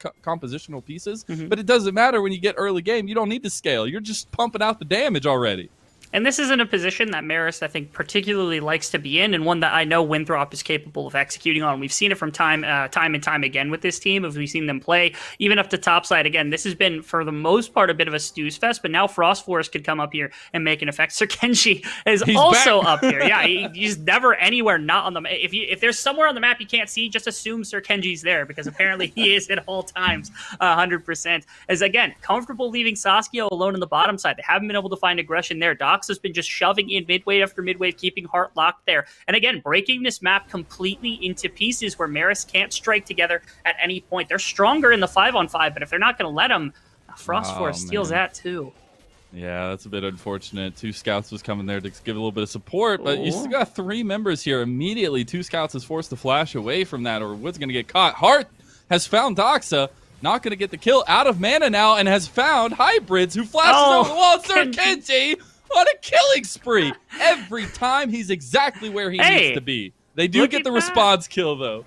but it doesn't matter when you get early game. You don't need to scale. You're just pumping out the damage already. And this isn't a position that Marist, I think, particularly likes to be in, and one that I know Winthrop is capable of executing on. We've seen it from time and time again with this team, as we've seen them play, even up to top side. Again, this has been, for the most part, a bit of a snooze fest, but now Frost Forest could come up here and make an effect. Sir Kenji is also up here. Yeah, he's never anywhere not on the map. If there's somewhere on the map you can't see, just assume Sir Kenji's there, because apparently he is at all times 100%. As, again, comfortable leaving Saskia alone on the bottom side. They haven't been able to find aggression there. Dox has been just shoving in midwave after midwave, keeping Hart locked there. And again, breaking this map completely into pieces where Marist can't strike together at any point. They're stronger in the 5-on-5, but if they're not going to let them, Frost Force steals that too. Yeah, that's a bit unfortunate. 2 scouts was coming there to give a little bit of support, but you still got 3 members here. Immediately, 2 scouts is forced to flash away from that, or Wood's going to get caught. Hart has found Doxa. Not going to get the kill, out of mana now, and has found Hybrids, who flashes over the wall. Sir Kenji on a killing spree. Every time he's exactly where he needs to be. They do get the response kill, though.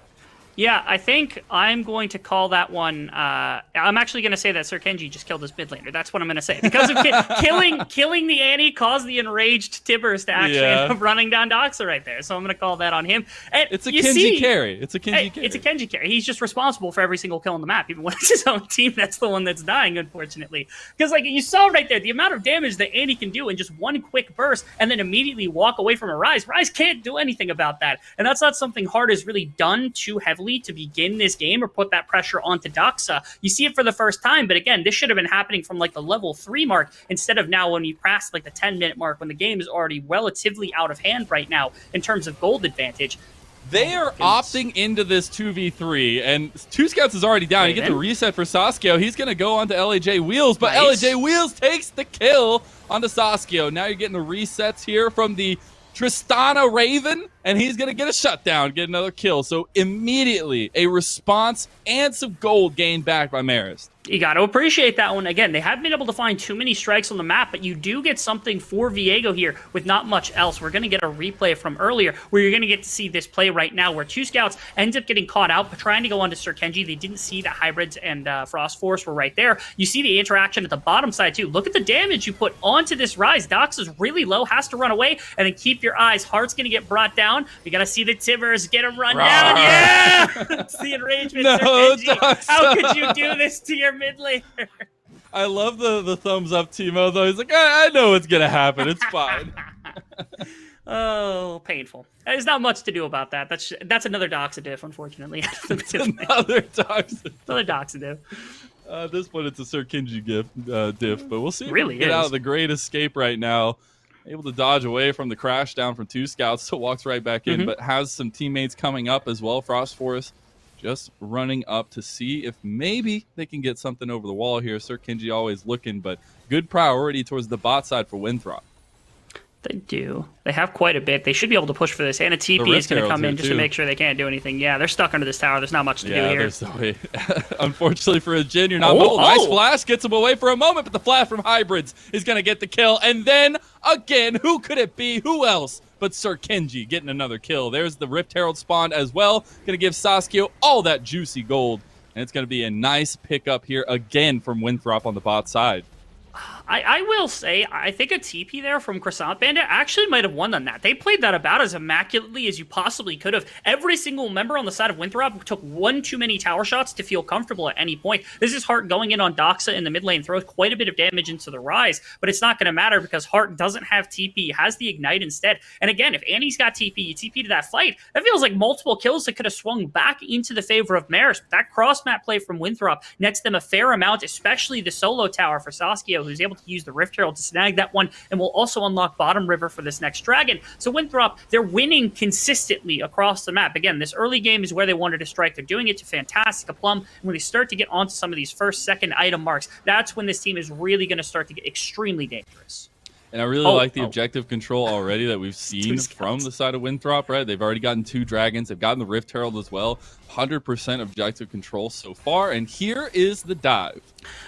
Yeah, I think I'm going to call that one. I'm actually going to say that Sir Kenji just killed his mid laner. That's what I'm going to say. Because of killing the Annie caused the enraged Tibbers to actually end up running down Doxa right there. So I'm going to call that on him. And it's a Kenji carry. It's a Kenji carry. It's a Kenji carry. He's just responsible for every single kill on the map. Even when it's his own team, that's the one that's dying, unfortunately. Because like you saw right there, the amount of damage that Annie can do in just one quick burst and then immediately walk away from a Ryze. Ryze can't do anything about that. And that's not something Hard has really done too heavily to begin this game or put that pressure onto Doxa. You see it for the first time, but again, this should have been happening from like the level 3 mark instead of now when you pass like the 10-minute mark when the game is already relatively out of hand right now in terms of gold advantage. They are opting into this 2v3, and 2 Scouts is already down. You get the reset for Sasuke. He's going to go onto LAJ Wheels, but LAJ Wheels takes the kill onto Sasuke. Now you're getting the resets here from the Tristana Raven, and he's going to get a shutdown, get another kill. So immediately a response and some gold gained back by Marist. You got to appreciate that one. Again, they haven't been able to find too many strikes on the map, but you do get something for Viego here with not much else. We're going to get a replay from earlier where you're going to get to see this play right now where 2 Scouts end up getting caught out, but trying to go onto Sir Kenji. They didn't see that Hybrids and Frost Force were right there. You see the interaction at the bottom side too. Look at the damage you put onto this Ryze. Dox is really low, has to run away, and then keep your eyes. Heart's going to get brought down. We got to see the Tibbers get him run down. Yeah! It's the enragement, Sir Kenji. Doxa. How could you do this to your mid laner? I love the thumbs up Timo, though. He's like, I know what's going to happen. It's fine. Oh, painful. There's not much to do about that. That's another Doxa diff, unfortunately. Another Doxa. Another Doxa diff. At this point, it's a Sir Kenji diff, but we'll see if Really we can get out of the great escape right now. Able to dodge away from the crash down from 2 Scouts, so walks right back in, but has some teammates coming up as well. Frost Force just running up to see if maybe they can get something over the wall here. Sir Kenji always looking, but good priority towards the bot side for Winthrop. They do. They have quite a bit. They should be able to push for this. And a TP is going to come in just to make sure they can't do anything. Yeah, they're stuck under this tower. There's not much to do here. Unfortunately for a Jin, you're not mobile. Nice flash. Gets him away for a moment, but the flash from Hybrids is going to get the kill. And then, again, who could it be? Who else but Sir Kenji getting another kill? There's the Rift Herald spawn as well. Going to give Sasuke all that juicy gold. And it's going to be a nice pickup here again from Winthrop on the bot side. I will say, I think a TP there from Croissant Bandit actually might have won on that. They played that about as immaculately as you possibly could have. Every single member on the side of Winthrop took one too many tower shots to feel comfortable at any point. This is Hart going in on Doxa in the mid lane, throws quite a bit of damage into the Ryze, but it's not going to matter because Hart doesn't have TP, has the Ignite instead. And again, if Annie's got TP, you TP to that fight, that feels like multiple kills that could have swung back into the favor of Marist. But that cross-map play from Winthrop nets them a fair amount, especially the solo tower for Sasuke, who's able to use the Rift Herald to snag that one, and will also unlock bottom river for this next dragon. So Winthrop, they're winning consistently across the map. Again, this early game is where they wanted to strike. They're doing it to fantastic aplomb. And when they start to get onto some of these first, second item marks, that's when this team is really going to start to get extremely dangerous. And I really like the objective control already that we've seen from the side of Winthrop, right? They've already gotten 2 dragons. They've gotten the Rift Herald as well. 100% objective control so far. And here is the dive.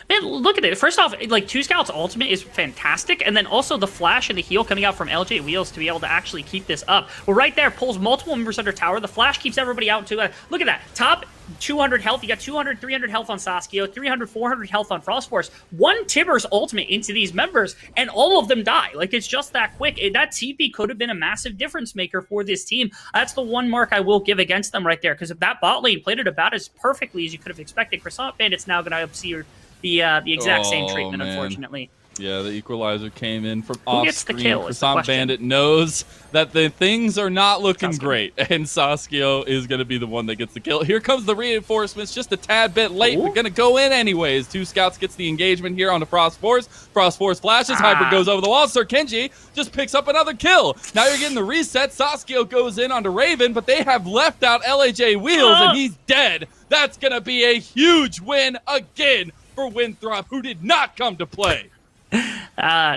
Man, look at it. First off, like 2 Scouts ultimate is fantastic. And then also the flash and the heal coming out from LJ Wheels to be able to actually keep this up. Well, right there, pulls multiple members under tower. The flash keeps everybody out too. Look at that. Top 200 health. You got 200, 300 health on Sasuke, 300, 400 health on Frost Force. One Tibbers ultimate into these members, and all of them die. Like, it's just that quick. That TP could have been a massive difference maker for this team. That's the one mark I will give against them right there, because if that bot lane played it about as perfectly as you could have expected, Croissant Bandit's now going to see the exact same treatment, unfortunately. Yeah, the equalizer came in from off gets the screen. kill? Croissant Bandit knows that the things are not looking great, and Sasuke is going to be the one that gets the kill. Here comes the reinforcements, just a tad bit late, but going to go in anyways. 2 Scouts gets the engagement here on the Frost Force. Frost Force flashes, Hybrid goes over the wall. Sir Kenji just picks up another kill. Now you're getting the reset. Sasuke goes in onto Raven, but they have left out LAJ Wheels, and he's dead. That's going to be a huge win again for Winthrop, who did not come to play.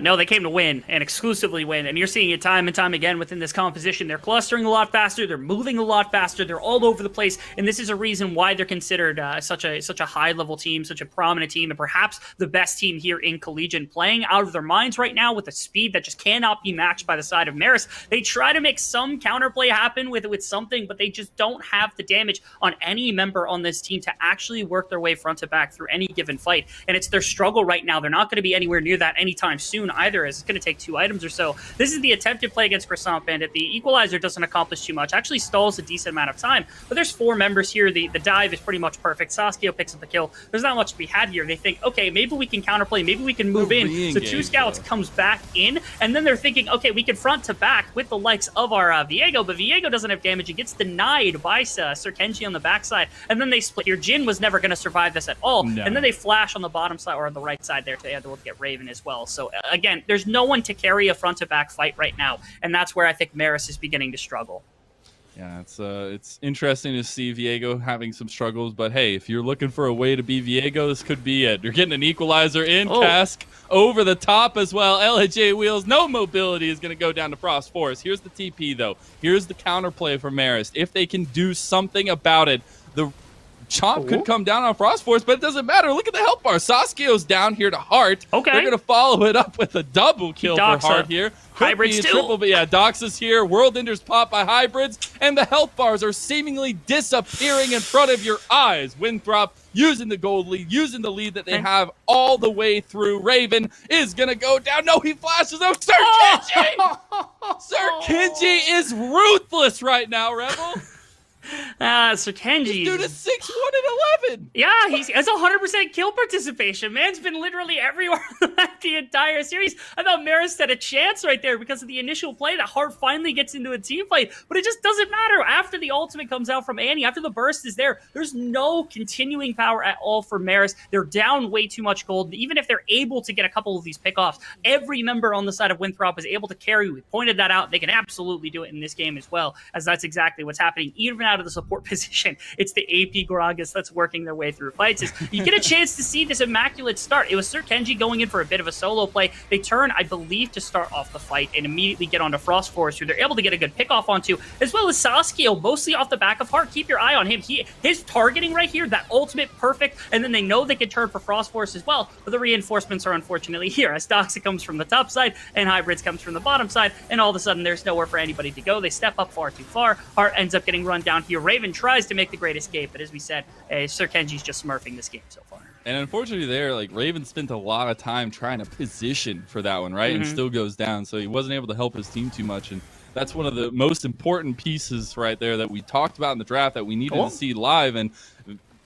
No, they came to win and exclusively win. And you're seeing it time and time again within this composition. They're clustering a lot faster. They're moving a lot faster. They're all over the place. And this is a reason why they're considered such a high-level team, such a prominent team, and perhaps the best team here in Collegiate, playing out of their minds right now with a speed that just cannot be matched by the side of Marist. They try to make some counterplay happen with something, but they just don't have the damage on any member on this team to actually work their way front to back through any given fight. And it's their struggle right now. They're not going to be anywhere near that anytime soon either, as it's going to take 2 items or so. This is the attempted play against Croissant Bandit. The equalizer doesn't accomplish too much, actually stalls a decent amount of time, but there's 4 members here. The dive is pretty much perfect. Saskia picks up the kill. There's not much to be had here. They think, okay, maybe we can counterplay, maybe we can move in. So 2 scouts comes back in, and then they're thinking, okay, we can front to back with the likes of our Viego, but Viego doesn't have damage. It gets denied by Sir Kenji on the backside, and then they split. Your Jin was never going to survive this at all, and then they flash on the bottom side or on the right side there to be able to get Raven as well. So again, there's no one to carry a front-to-back fight right now, and that's where I think Marist is beginning to struggle. Yeah, it's interesting to see Viego having some struggles, but hey, if you're looking for a way to be Viego, this could be it. You're getting an equalizer in, Cask over the top as well. LJ Wheels, no mobility is going to go down to Frost Forest. Here's the TP, though. Here's the counterplay for Marist. If they can do something about it, the Chomp could come down on Frost Force, but it doesn't matter. Look at the health bar. Saskio's down here to Heart. Okay. They're going to follow it up with a double kill for Heart here. Hybrids too. Triple, but yeah, Dox is here. World Enders pop by Hybrids, and the health bars are seemingly disappearing in front of your eyes. Winthrop using the gold lead, using the lead that they have all the way through. Raven is going to go down. No, he flashes out. Sir Kenji! Sir Kenji is ruthless right now, Rebel. Sir Kenji. Dude is 6-1-11. Yeah, it's 100% kill participation. Man's been literally everywhere the entire series. I thought Marist had a chance right there because of the initial play that Hart finally gets into a team fight, but it just doesn't matter. After the ultimate comes out from Annie, after the burst is there's no continuing power at all for Marist. They're down way too much gold. Even if they're able to get a couple of these pickoffs, every member on the side of Winthrop is able to carry. We pointed that out. They can absolutely do it in this game as well, as that's exactly what's happening. Even out of the support position, it's the AP Gragas that's working their way through fights. You get a chance to see this immaculate start. It was Sir Kenji going in for a bit of a solo play. They turn, I believe, to start off the fight and immediately get onto Frost Forest, who they're able to get a good pick off onto, as well as Saskio, mostly off the back of Heart. Keep your eye on him. His targeting right here, that ultimate perfect, and then they know they can turn for Frost Forest as well, but the reinforcements are unfortunately here, as Doxa comes from the top side and Hybrids comes from the bottom side, and all of a sudden there's nowhere for anybody to go. They step up far too far. Heart ends up getting run down here. Raven tries to make the great escape, but as we said, Sir Kenji's just smurfing this game so far. And unfortunately there, like, Raven spent a lot of time trying to position for that one, right? And still goes down, so he wasn't able to help his team too much. And that's one of the most important pieces right there that we talked about in the draft that we needed to see live. And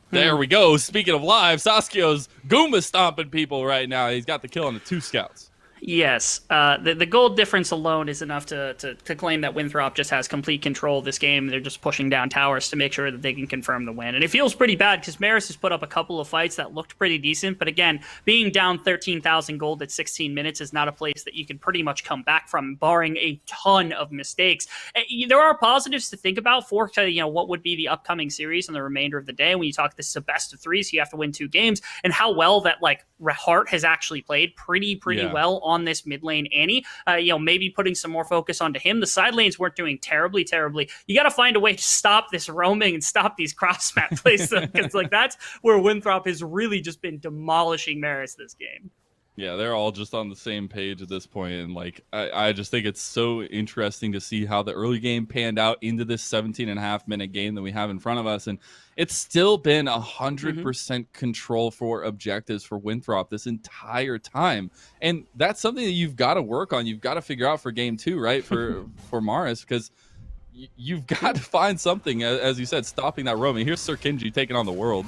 there we go. Speaking of live, Saskio's Goomba stomping people right now. He's got the kill on the 2 scouts. Yes, the gold difference alone is enough to claim that Winthrop just has complete control of this game. They're just pushing down towers to make sure that they can confirm the win. And it feels pretty bad because Marist has put up a couple of fights that looked pretty decent. But again, being down 13,000 gold at 16 minutes is not a place that you can pretty much come back from, barring a ton of mistakes. There are positives to think about for what would be the upcoming series and the remainder of the day. When you talk, this is a best of 3, so you have to win 2 games, and how well that Hart has actually played pretty well on this mid lane Annie. Maybe putting some more focus onto him. The side lanes weren't doing terribly. You got to find a way to stop this roaming and stop these cross map plays, because that's where Winthrop has really just been demolishing Marist this game. Yeah, they're all just on the same page at this point, and I just think it's so interesting to see how the early game panned out into this 17.5-minute game that we have in front of us, and it's still been 100% control for objectives for Winthrop this entire time, and that's something that you've got to work on. You've got to figure out for game 2, right, for Marist, because you've got to find something, as you said, stopping that roaming. Here's Sir Kenji taking on the world.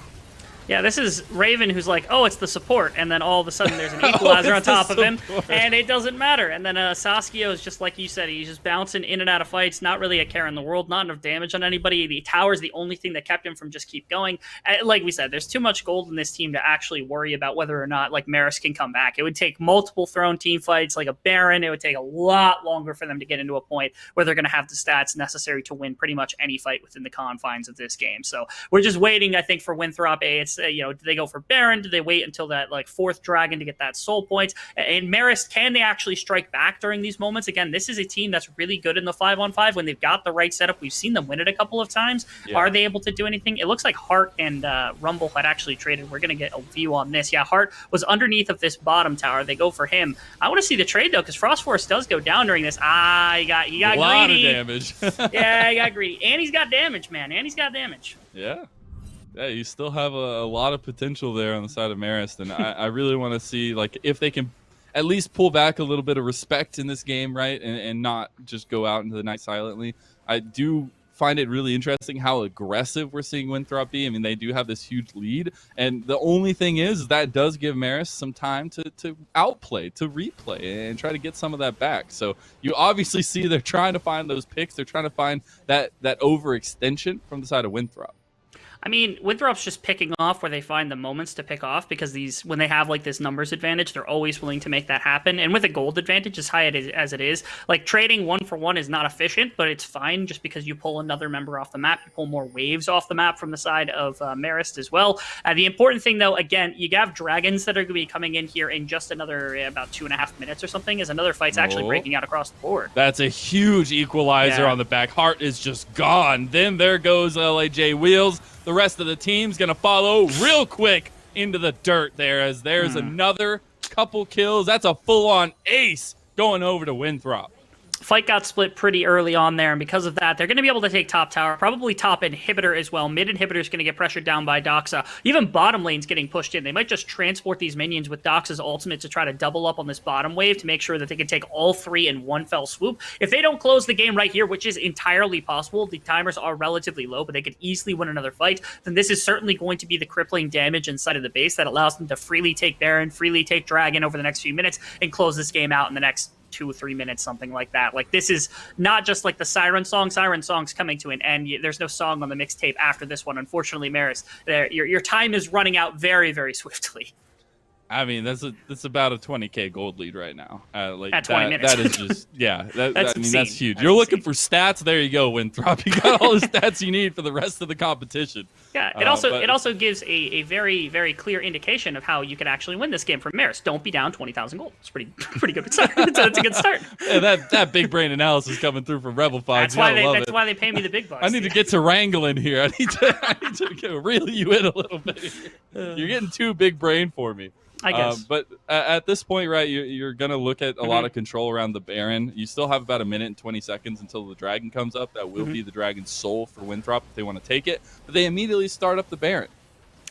Yeah, this is Raven who's like, oh, it's the support, and then all of a sudden there's an equalizer on top of him, and it doesn't matter. And then Saskio is just like you said, he's just bouncing in and out of fights, not really a care in the world, not enough damage on anybody. The tower's the only thing that kept him from just keep going. Like we said, there's too much gold in this team to actually worry about whether or not Marist can come back. It would take multiple thrown team fights, like a Baron. It would take a lot longer for them to get into a point where they're going to have the stats necessary to win pretty much any fight within the confines of this game. So we're just waiting, I think, for Winthrop. It's this. Do they go for Baron? Do they wait until that like 4th dragon to get that soul point? And Marist, can they actually strike back during these moments? Again, this is a team that's really good in the 5-on-5 when they've got the right setup. We've seen them win it a couple of times. Yeah. Are they able to do anything? It looks like Hart and Rumble had actually traded. We're going to get a view on this. Yeah, Hart was underneath of this bottom tower. They go for him. I want to see the trade, though, because Frost Force does go down during this. He got greedy. A lot of damage. Yeah, he got greedy. And he's got damage, man. And he's got damage. Yeah. Yeah, you still have a lot of potential there on the side of Marist, and I really want to see like if they can at least pull back a little bit of respect in this game, right, and not just go out into the night silently. I do find it really interesting how aggressive we're seeing Winthrop be. I mean, they do have this huge lead, and the only thing is that does give Marist some time to outplay, to replay, and try to get some of that back. So you obviously see they're trying to find those picks. They're trying to find that overextension from the side of Winthrop. I mean, Winthrop's just picking off where they find the moments to pick off, because when they have like this numbers advantage, they're always willing to make that happen. And with a gold advantage as high as it is, like trading 1-for-1 is not efficient, but it's fine just because you pull another member off the map. You pull more waves off the map from the side of Marist as well. The important thing, though, again, you have dragons that are going to be coming in here in just another about 2.5 minutes or something, as another fight's actually breaking out across the board. That's a huge equalizer on the back. Hart is just gone. Then there goes LAJ Wheels. The rest of the team's going to follow real quick into the dirt there, as there's another couple kills. That's a full-on ace going over to Winthrop. Fight got split pretty early on there, and because of that, they're going to be able to take top tower, probably top inhibitor as well. Mid inhibitor is going to get pressured down by Doxa. Even bottom lane's getting pushed in. They might just transport these minions with Doxa's ultimate to try to double up on this bottom wave to make sure that they can take all 3 in one fell swoop. If they don't close the game right here, which is entirely possible, the timers are relatively low, but they could easily win another fight, then this is certainly going to be the crippling damage inside of the base that allows them to freely take Baron, freely take Dragon over the next few minutes, and close this game out in the next 2 or 3 minutes, something like that. Like, this is not just like the Siren song. Siren song's coming to an end. There's no song on the mixtape after this one, unfortunately, Marist. Your time is running out very, very swiftly. I mean, that's about a 20K gold lead right now. At 20 minutes. That is just, yeah. That's huge. You're looking for stats. There you go, Winthrop. You got all the stats you need for the rest of the competition. Yeah, it also gives a very, very clear indication of how you can actually win this game from Marist. Don't be down 20,000 gold. It's pretty good. It's a good start. Yeah, that big brain analysis coming through from Rebel Fox. That's why they pay me the big bucks. I need to get to wrangling here. I need to reel you in a little bit. You're getting too big brain for me. I guess. But at this point, right, you're going to look at a lot of control around the Baron. You still have about 1 minute and 20 seconds until the Dragon comes up. That will be the Dragon's soul for Winthrop if they want to take it. But they immediately start up the Baron.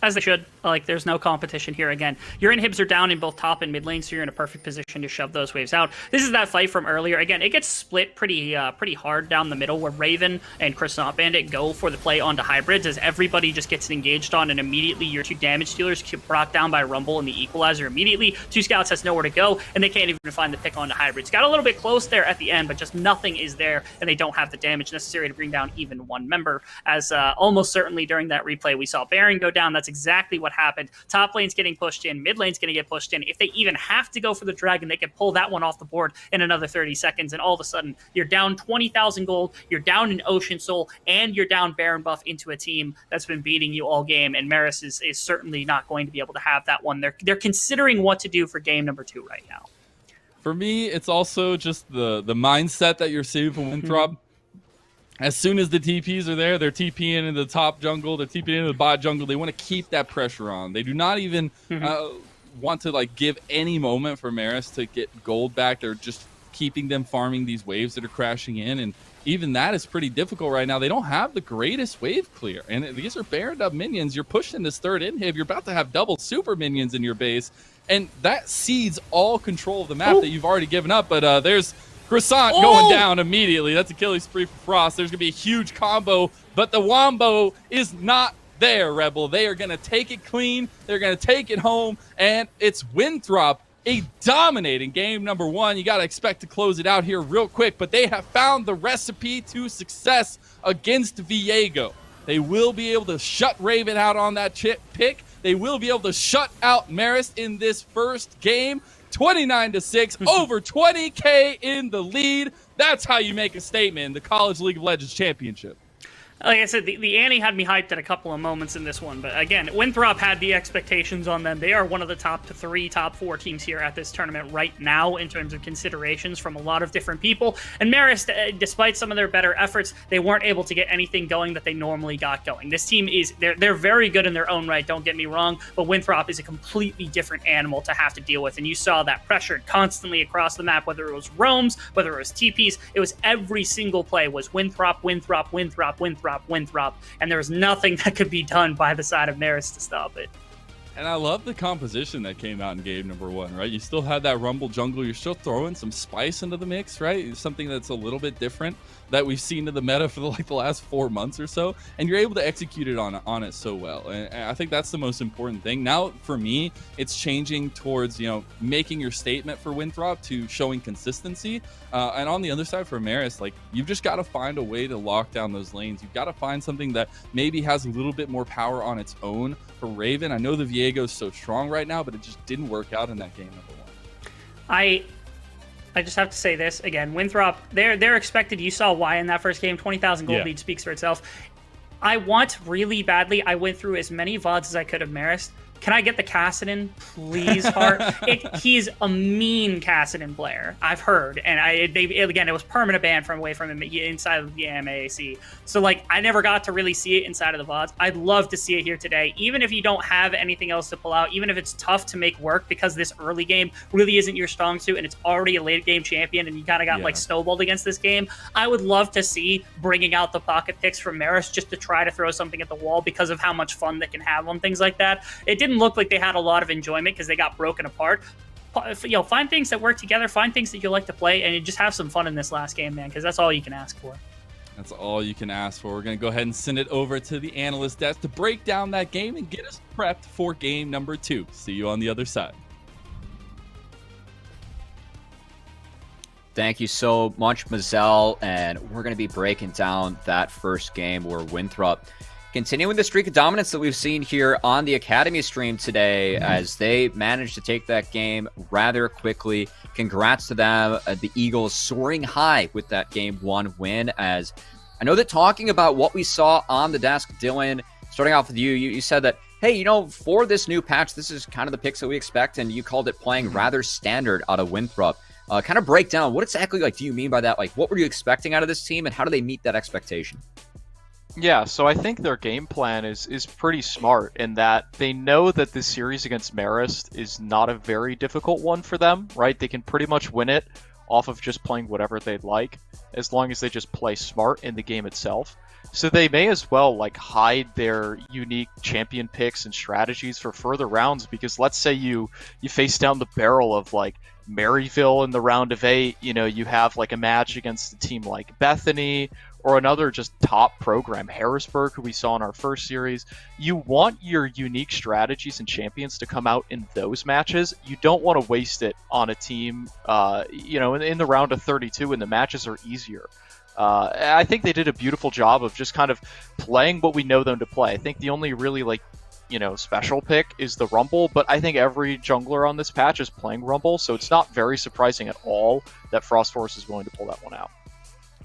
As they should. Like, there's no competition here. Again, your inhibs are down in both top and mid lane, so you're in a perfect position to shove those waves out. This is that fight from earlier. Again, it gets split pretty hard down the middle, where Raven and Croissant Bandit go for the play onto hybrids, as everybody just gets engaged on, and immediately your 2 damage dealers get brought down by Rumble and the Equalizer immediately. 2 scouts has nowhere to go, and they can't even find the pick onto hybrids. Got a little bit close there at the end, but just nothing is there, and they don't have the damage necessary to bring down even 1 member, as almost certainly during that replay we saw Baron go down. That's exactly what happened. Top lane's getting pushed in, mid lane's going to get pushed in. If they even have to go for the Dragon, they can pull that one off the board in another 30 seconds, and all of a sudden you're down 20,000 gold, you're down an Ocean Soul, and you're down Baron buff into a team that's been beating you all game, and Marist is certainly not going to be able to have that one. They're considering what to do for game number 2 right now. For me, it's also just the mindset that you're seeing from Winthrop. As soon as the TPs are there, they're TPing into the top jungle, they're TPing into the bot jungle. They want to keep that pressure on. They do not even want to like give any moment for Marist to get gold back. They're just keeping them farming these waves that are crashing in, and even that is pretty difficult right now. They don't have the greatest wave clear, and these are Baroned up minions. You're pushing this 3rd inhib. You're about to have double super minions in your base, and that cedes all control of the map that you've already given up. But there's Croissant going down immediately. That's a killing spree for Frost. There's going to be a huge combo, but the Wombo is not there, Rebel. They are going to take it clean. They're going to take it home, and it's Winthrop, a dominating game number 1. You got to expect to close it out here real quick, but they have found the recipe to success against Viego. They will be able to shut Raven out on that pick. They will be able to shut out Marist in this first game. 29-6, over 20K in the lead. That's how you make a statement in the College League of Legends Championship. Like I said, the Annie had me hyped at a couple of moments in this one, but again, Winthrop had the expectations on them. They are one of the top 4 teams here at this tournament right now in terms of considerations from a lot of different people. And Marist, despite some of their better efforts, they weren't able to get anything going that they normally got going. This team they're very good in their own right, don't get me wrong, but Winthrop is a completely different animal to have to deal with, and you saw that pressure constantly across the map, whether it was roams, whether it was TPs, it was every single play was Winthrop, and there was nothing that could be done by the side of Marist to stop it. And I love the composition that came out in game number 1, right? You still had that Rumble jungle. You're still throwing some spice into the mix, right? Something that's a little bit different that we've seen in the meta for the last 4 months or so. And you're able to execute it on it so well. And I think that's the most important thing. Now, for me, it's changing towards, making your statement for Winthrop to showing consistency. And on the other side for Marist, like, you've just got to find a way to lock down those lanes. You've got to find something that maybe has a little bit more power on its own. For Raven, I know the Viego is so strong right now, but it just didn't work out in that game number 1. I just have to say this again. Winthrop, they're expected. You saw why in that first game. 20,000 gold lead speaks for itself. I want really badly. I went through as many VODs as I could of Marist. Can I get the Kassadin, please, Hart? He's a mean Kassadin player, I've heard. And it was permanent ban away from him inside of the MAAC. So, like, I never got to really see it inside of the VODs. I'd love to see it here today, even if you don't have anything else to pull out, even if it's tough to make work because this early game really isn't your strong suit and it's already a late game champion and you kind of got, snowballed against this game. I would love to see bringing out the pocket picks from Marist just to try to throw something at the wall because of how much fun they can have on things like that. It didn't look like they had a lot of enjoyment because they got broken apart. Find things that work together, find things that you like to play, and you just have some fun in this last game, man, because that's all you can ask for. That's all you can ask for. We're going to go ahead and send it over to the analyst desk to break down that game and get us prepped for game number 2. See you on the other side. Thank you so much, Mazel, and we're going to be breaking down that first game where Winthrop continuing the streak of dominance that we've seen here on the Academy stream today as they managed to take that game rather quickly. Congrats to them. The Eagles soaring high with that game 1 win. As I know that talking about what we saw on the desk, Dylan, starting off with you said that, hey, for this new patch, this is kind of the picks that we expect, and you called it playing rather standard out of Winthrop. Kind of break down, what exactly do you mean by that? Like, what were you expecting out of this team, and how do they meet that expectation? Yeah, so I think their game plan is pretty smart in that they know that this series against Marist is not a very difficult one for them, right? They can pretty much win it off of just playing whatever they'd like, as long as they just play smart in the game itself. So they may as well hide their unique champion picks and strategies for further rounds, because let's say you face down the barrel of Maryville in the round of 8, you have a match against a team like Bethany or another just top program, Harrisburg, who we saw in our first series. You want your unique strategies and champions to come out in those matches. You don't want to waste it on a team, in the round of 32 when the matches are easier. I think they did a beautiful job of just kind of playing what we know them to play. I think the only really special pick is the Rumble, but I think every jungler on this patch is playing Rumble, so it's not very surprising at all that Frost Force is going to pull that one out.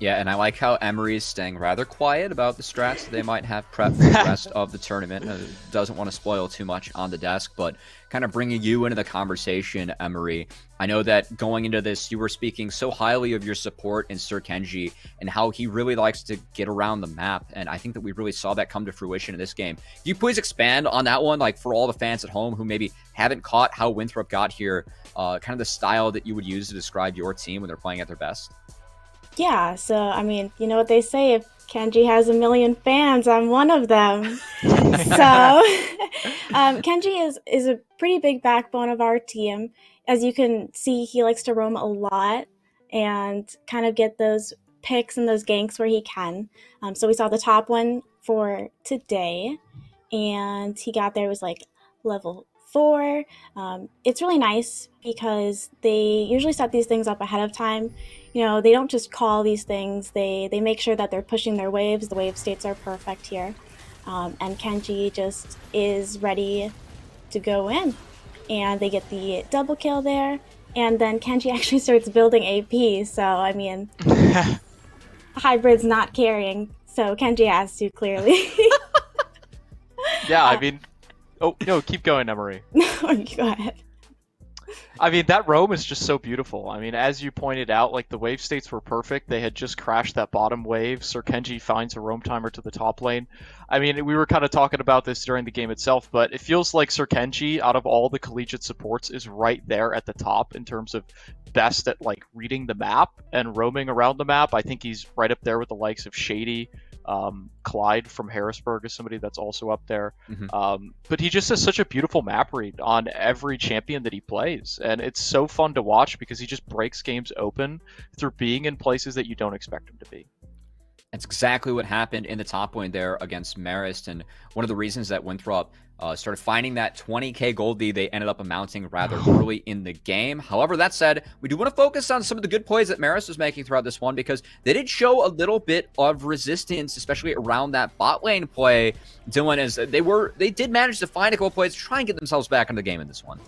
Yeah, and I like how Emery is staying rather quiet about the strats that they might have prepped for the rest of the tournament. Doesn't want to spoil too much on the desk, but kind of bringing you into the conversation, Emery. I know that going into this, you were speaking so highly of your support in Sir Kenji and how he really likes to get around the map, and I think that we really saw that come to fruition in this game. Can you please expand on that one, for all the fans at home who maybe haven't caught how Winthrop got here, kind of the style that you would use to describe your team when they're playing at their best? Yeah, so, I mean, you know what they say, if Kenji has 1 million fans, I'm one of them. So, Kenji is a pretty big backbone of our team. As you can see, he likes to roam a lot and kind of get those picks and those ganks where he can. So we saw the top one for today, and he got there, was level 4. It's really nice because they usually set these things up ahead of time. They don't just call these things. They make sure that they're pushing their waves. The wave states are perfect here. And Kenji just is ready to go in. And they get the double kill there. And then Kenji actually starts building AP. So, I mean, Hybrid's not carrying. So Kenji has to, clearly. Yeah, I mean, oh no, keep going, Emery. No, you go ahead. I mean, that roam is just so beautiful. I mean, as you pointed out, like the wave states were perfect. They had just crashed that bottom wave. Sir Kenji finds a roam timer to the top lane. I mean, we were kind of talking about this during the game itself, but it feels like Sir Kenji, out of all the collegiate supports, is right there at the top in terms of best at like reading the map and roaming around the map. I think he's right up there with the likes of Shady. Clyde from Harrisburg is somebody that's also up there. But he just has such a beautiful map read on every champion that he plays. And it's so fun to watch because he just breaks games open through being in places that you don't expect him to be. That's exactly what happened in the top lane there against Marist. And one of the reasons that Winthrop started finding that 20k gold lead, they ended up amounting rather early in the game. However, that said, we do want to focus on some of the good plays that Marist was making throughout this one, because they did show a little bit of resistance, especially around that bot lane play, Dylan, as they did manage to find a couple plays to try and get themselves back into the game in this one.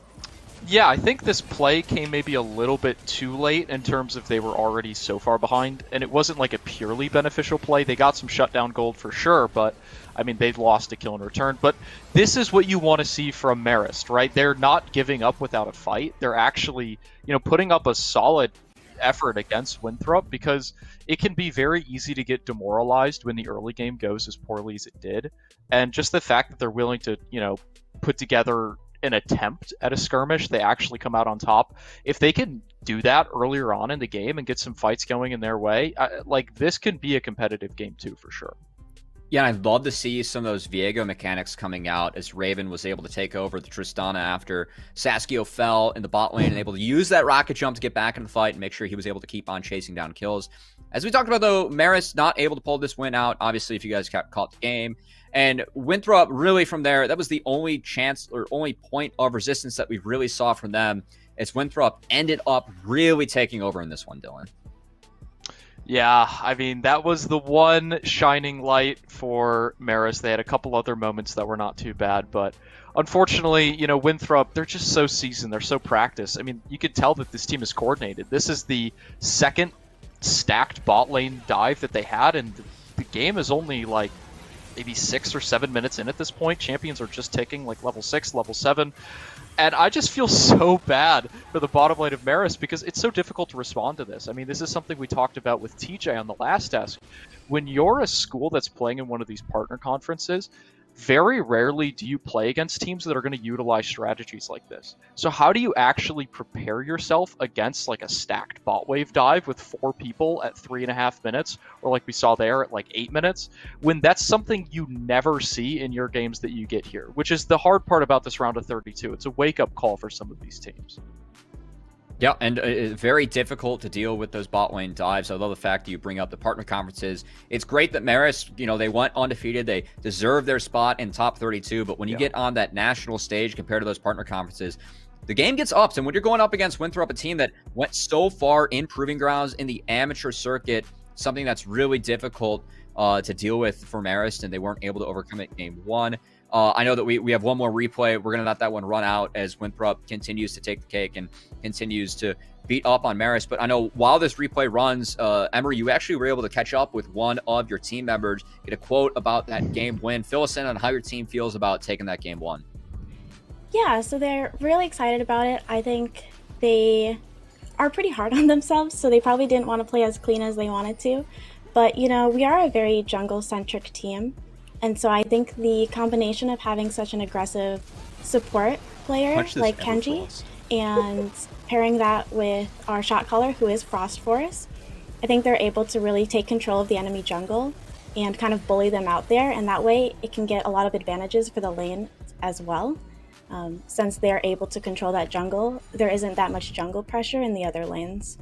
Yeah, I think this play came maybe a little bit too late in terms of they were already so far behind, and it wasn't like a purely beneficial play. They got some shutdown gold for sure, but I mean, they lost a kill in return. But this is what you want to see from Marist, right? They're not giving up without a fight. They're actually, putting up a solid effort against Winthrop, because it can be very easy to get demoralized when the early game goes as poorly as it did. And just the fact that they're willing to, put together an attempt at a skirmish, they actually come out on top. If they can do that earlier on in the game and get some fights going in their way, this can be a competitive game too, for sure. Yeah, and I'd love to see some of those Viego mechanics coming out as Raven was able to take over the Tristana after Saskio fell in the bot lane and able to use that rocket jump to get back in the fight and make sure he was able to keep on chasing down kills. As we talked about, though, Marist not able to pull this win out, obviously, if you guys caught the game. And Winthrop, really from there, that was the only chance or only point of resistance that we really saw from them, as Winthrop ended up really taking over in this one, Dylan. Yeah, I mean, that was the one shining light for Marist. They had a couple other moments that were not too bad, but unfortunately, Winthrop, they're just so seasoned, they're so practiced. I mean, you could tell that this team is coordinated. This is the second stacked bot lane dive that they had, and the game is only like maybe 6 or 7 minutes in at this point. Champions are just ticking like level 6, level 7. And I just feel so bad for the bottom lane of Marist, because it's so difficult to respond to this. I mean, this is something we talked about with TJ on the last desk. When you're a school that's playing in one of these partner conferences, very rarely do you play against teams that are going to utilize strategies like this. So how do you actually prepare yourself against like a stacked bot wave dive with 4 people at 3.5 minutes, or like we saw there at like 8 minutes, when that's something you never see in your games that you get here, which is the hard part about this round of 32. It's a wake-up call for some of these teams. Yeah, and very difficult to deal with those bot lane dives. I love the fact that you bring up the partner conferences. It's great that Marist, they went undefeated. They deserve their spot in top 32. But when you get on that national stage compared to those partner conferences, the game gets upped. And when you're going up against Winthrop, a team that went so far in proving grounds in the amateur circuit, something that's really difficult to deal with for Marist, and they weren't able to overcome it in game 1. I know that we have one more replay. We're going to let that one run out as Winthrop continues to take the cake and continues to beat up on Marist. But I know while this replay runs, Emery, you actually were able to catch up with one of your team members, get a quote about that game win. Fill us in on how your team feels about taking that game 1. Yeah, so they're really excited about it. I think they are pretty hard on themselves, so they probably didn't want to play as clean as they wanted to. But, we are a very jungle-centric team. And so I think the combination of having such an aggressive support player like Kenji and pairing that with our shot caller, who is Frost Forest, I think they're able to really take control of the enemy jungle and kind of bully them out there. And that way it can get a lot of advantages for the lane as well. Since they're able to control that jungle, there isn't that much jungle pressure in the other lanes.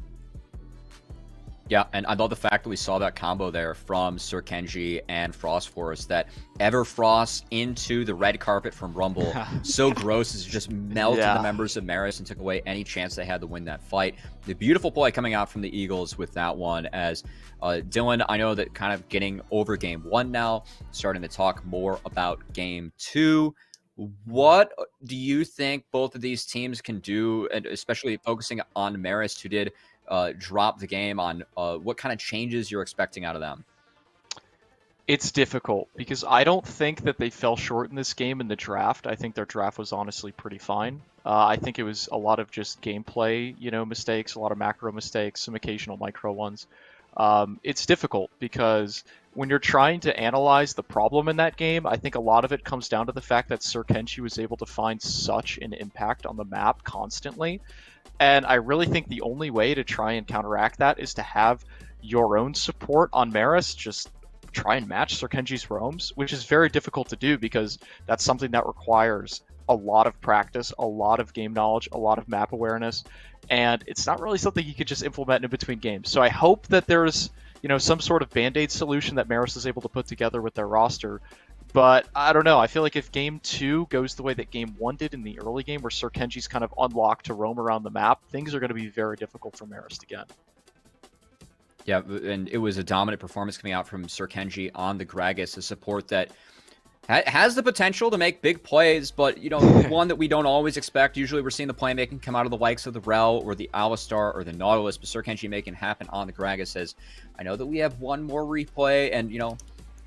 Yeah, and I love the fact that we saw that combo there from Sir Kenji and Frost Forest, that Everfrost into the red carpet from Rumble. So gross, as it just melted the members of Marist and took away any chance they had to win that fight. The beautiful play coming out from the Eagles with that one, as Dylan, I know that kind of getting over game 1 now, starting to talk more about game 2. What do you think both of these teams can do, and especially focusing on Marist, who did drop the game, on what kind of changes you're expecting out of them? It's difficult because I don't think that they fell short in this game in the draft. I think their draft was honestly pretty fine. I think it was a lot of just gameplay, mistakes, a lot of macro mistakes, some occasional micro ones. It's difficult because when you're trying to analyze the problem in that game, I think a lot of it comes down to the fact that Sir Kenshi was able to find such an impact on the map constantly. And I really think the only way to try and counteract that is to have your own support on Marist just try and match Sir Kenji's roams, which is very difficult to do because that's something that requires a lot of practice, a lot of game knowledge, a lot of map awareness, and it's not really something you could just implement in between games. So I hope that there's some sort of band-aid solution that Marist is able to put together with their roster. But I don't know. I feel like if Game 2 goes the way that Game 1 did in the early game, where Sir Kenji's kind of unlocked to roam around the map, things are going to be very difficult for Marist again. Yeah, and it was a dominant performance coming out from Sir Kenji on the Gragas, a support that has the potential to make big plays, but, one that we don't always expect. Usually we're seeing the playmaking come out of the likes of the Rel or the Alistar or the Nautilus, but Sir Kenji making it happen on the Gragas says, I know that we have one more replay, and,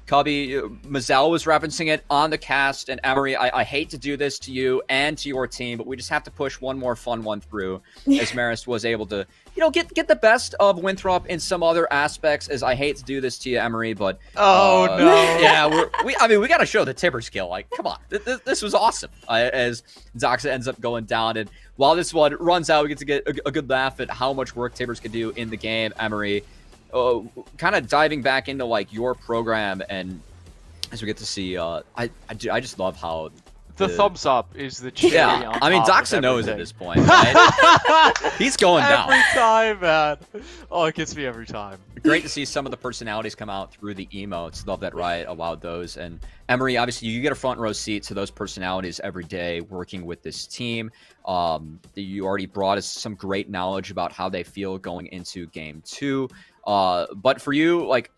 Cubby, Mazel was referencing it on the cast, and Emery, I hate to do this to you and to your team, but we just have to push one more fun one through, as Marist was able to, get the best of Winthrop in some other aspects, as I hate to do this to you, Emery, but... Oh, no. Yeah, we got to show the Tibber skill. Like, come on. This was awesome, as Doxa ends up going down, and while this one runs out, we get to get a good laugh at how much work Tibbers can do in the game, Emery. Kind of diving back into like your program, and as we get to see, I just love how the thumbs up is the cherry on top. I mean, Doxa knows at this point, right? He's going down every time, man. Oh, it gets me every time. Great to see some of the personalities come out through the emotes. Love that Riot allowed those. And Emery, obviously, you get a front row seat to those personalities every day working with this team. You already brought us some great knowledge about how they feel going into Game 2. But for you, like,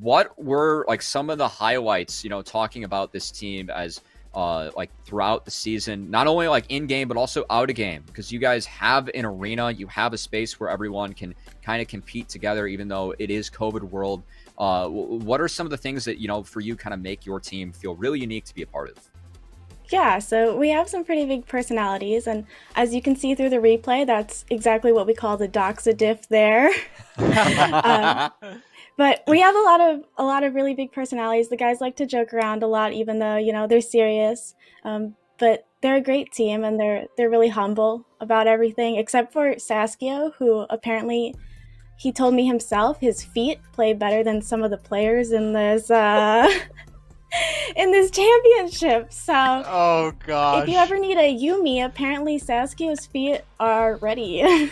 what were like some of the highlights, talking about this team as like throughout the season, not only like in game, but also out of game, because you guys have an arena, you have a space where everyone can kind of compete together, even though it is COVID world. What are some of the things that, for you kind of make your team feel really unique to be a part of? Yeah, so we have some pretty big personalities, and as you can see through the replay, that's exactly what we call the Doxa diff there. But we have a lot of really big personalities. The guys like to joke around a lot, even though they're serious. But they're a great team, and they're really humble about everything, except for Saskio, who apparently he told me himself his feet play better than some of the players in this. In this championship. So oh gosh, if you ever need a Yumi, apparently Saskio's feet are ready.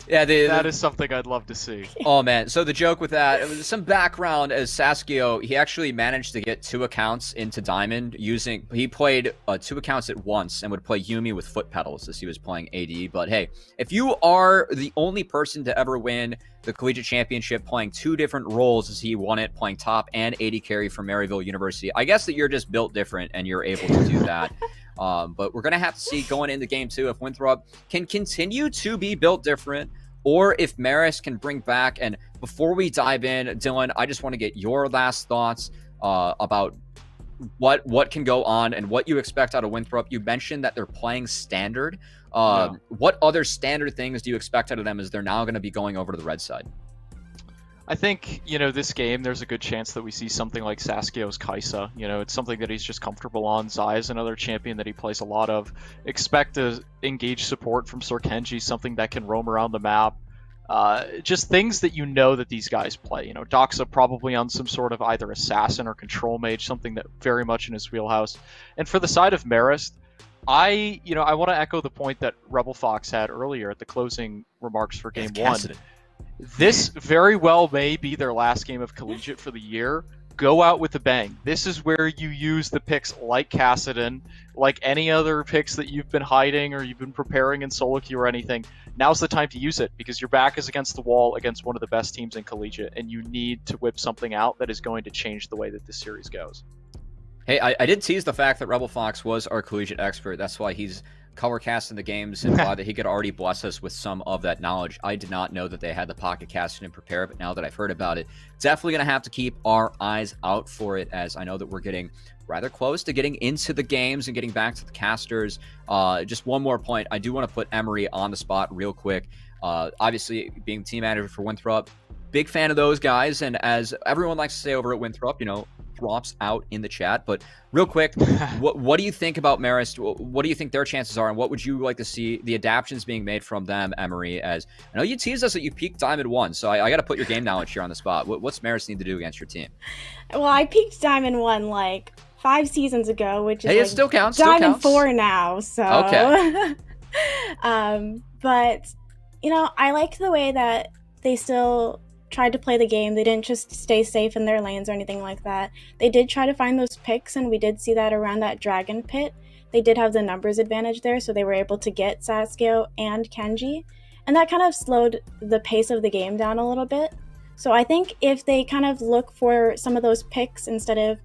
Yeah, that is something I'd love to see. Oh man, so the joke with that, some background, as Saskio, he actually managed to get 2 accounts into Diamond he played 2 accounts at once and would play Yumi with foot pedals as he was playing AD. But hey, if you are the only person to ever win the collegiate championship playing 2 different roles as he won it, playing top and AD carry from Maryville University, I guess that you're just built different and you're able to do that. But we're going to have to see going into Game 2 if Winthrop can continue to be built different, or if Marist can bring back. And before we dive in, Dylan, I just want to get your last thoughts about what can go on and what you expect out of Winthrop. You mentioned that they're playing standard. What other standard things do you expect out of them as they're now going to be going over to the red side? I think, this game, there's a good chance that we see something like Saskio's Kaisa. It's something that he's just comfortable on. Zai is another champion that he plays a lot of. Expect to engage support from Sir Kenji, something that can roam around the map. Just things that that these guys play. Doxa probably on some sort of either assassin or control mage, something that very much in his wheelhouse. And for the side of Marist, I want to echo the point that Rebel Fox had earlier at the closing remarks for Game 1. This very well may be their last game of collegiate for the year. Go out with a bang. This is where you use the picks like Kassadin, like any other picks that you've been hiding or you've been preparing in solo queue or anything. Now's the time to use it, because your back is against the wall against one of the best teams in collegiate, and you need to whip something out that is going to change the way that this series goes. Hey, I did tease the fact that Rebel Fox was our collegiate expert. That's why he's color casting the games, and glad that he could already bless us with some of that knowledge. I did not know that they had the pocket casting and prepare, but now that I've heard about it, definitely going to have to keep our eyes out for it, as I know that we're getting rather close to getting into the games and getting back to the casters. Just one more point. I do want to put Emery on the spot real quick. Obviously, being team manager for Winthrop, big fan of those guys. And as everyone likes to say over at Winthrop, drops out in the chat. But real quick, what do you think about Marist? What do you think their chances are? And what would you like to see the adaptions being made from them, Emery? As I know you teased us that you peaked Diamond 1. So I got to put your game knowledge here on the spot. What's Marist need to do against your team? Well, I peaked Diamond 1 like 5 seasons ago, which is it still counts. Diamond 4 now. So okay. But I like the way that they still tried to play the game. They didn't just stay safe in their lanes or anything like that. They did try to find those picks, and we did see that around that dragon pit. They did have the numbers advantage there, so they were able to get Sasuke and Kenji, and that kind of slowed the pace of the game down a little bit. So I think if they kind of look for some of those picks instead of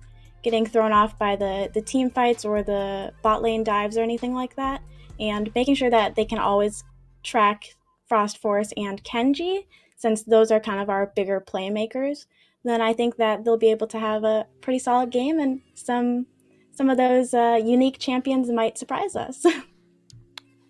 getting thrown off by the team fights or the bot lane dives or anything like that, and making sure that they can always track Frost Force and Kenji, since those are kind of our bigger playmakers, then I think that they'll be able to have a pretty solid game, and some of those unique champions might surprise us.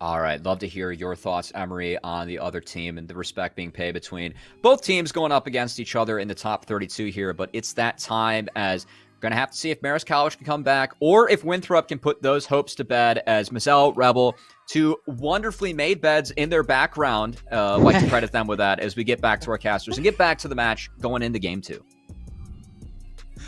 All right. Love to hear your thoughts, Emery, on the other team and the respect being paid between both teams going up against each other in the top 32 here. But it's that time, as we're going to have to see if Marist College can come back or if Winthrop can put those hopes to bed, as Mazel, Rebel, two wonderfully made beds in their background. Like to credit them with that as we get back to our casters and get back to the match going into game 2.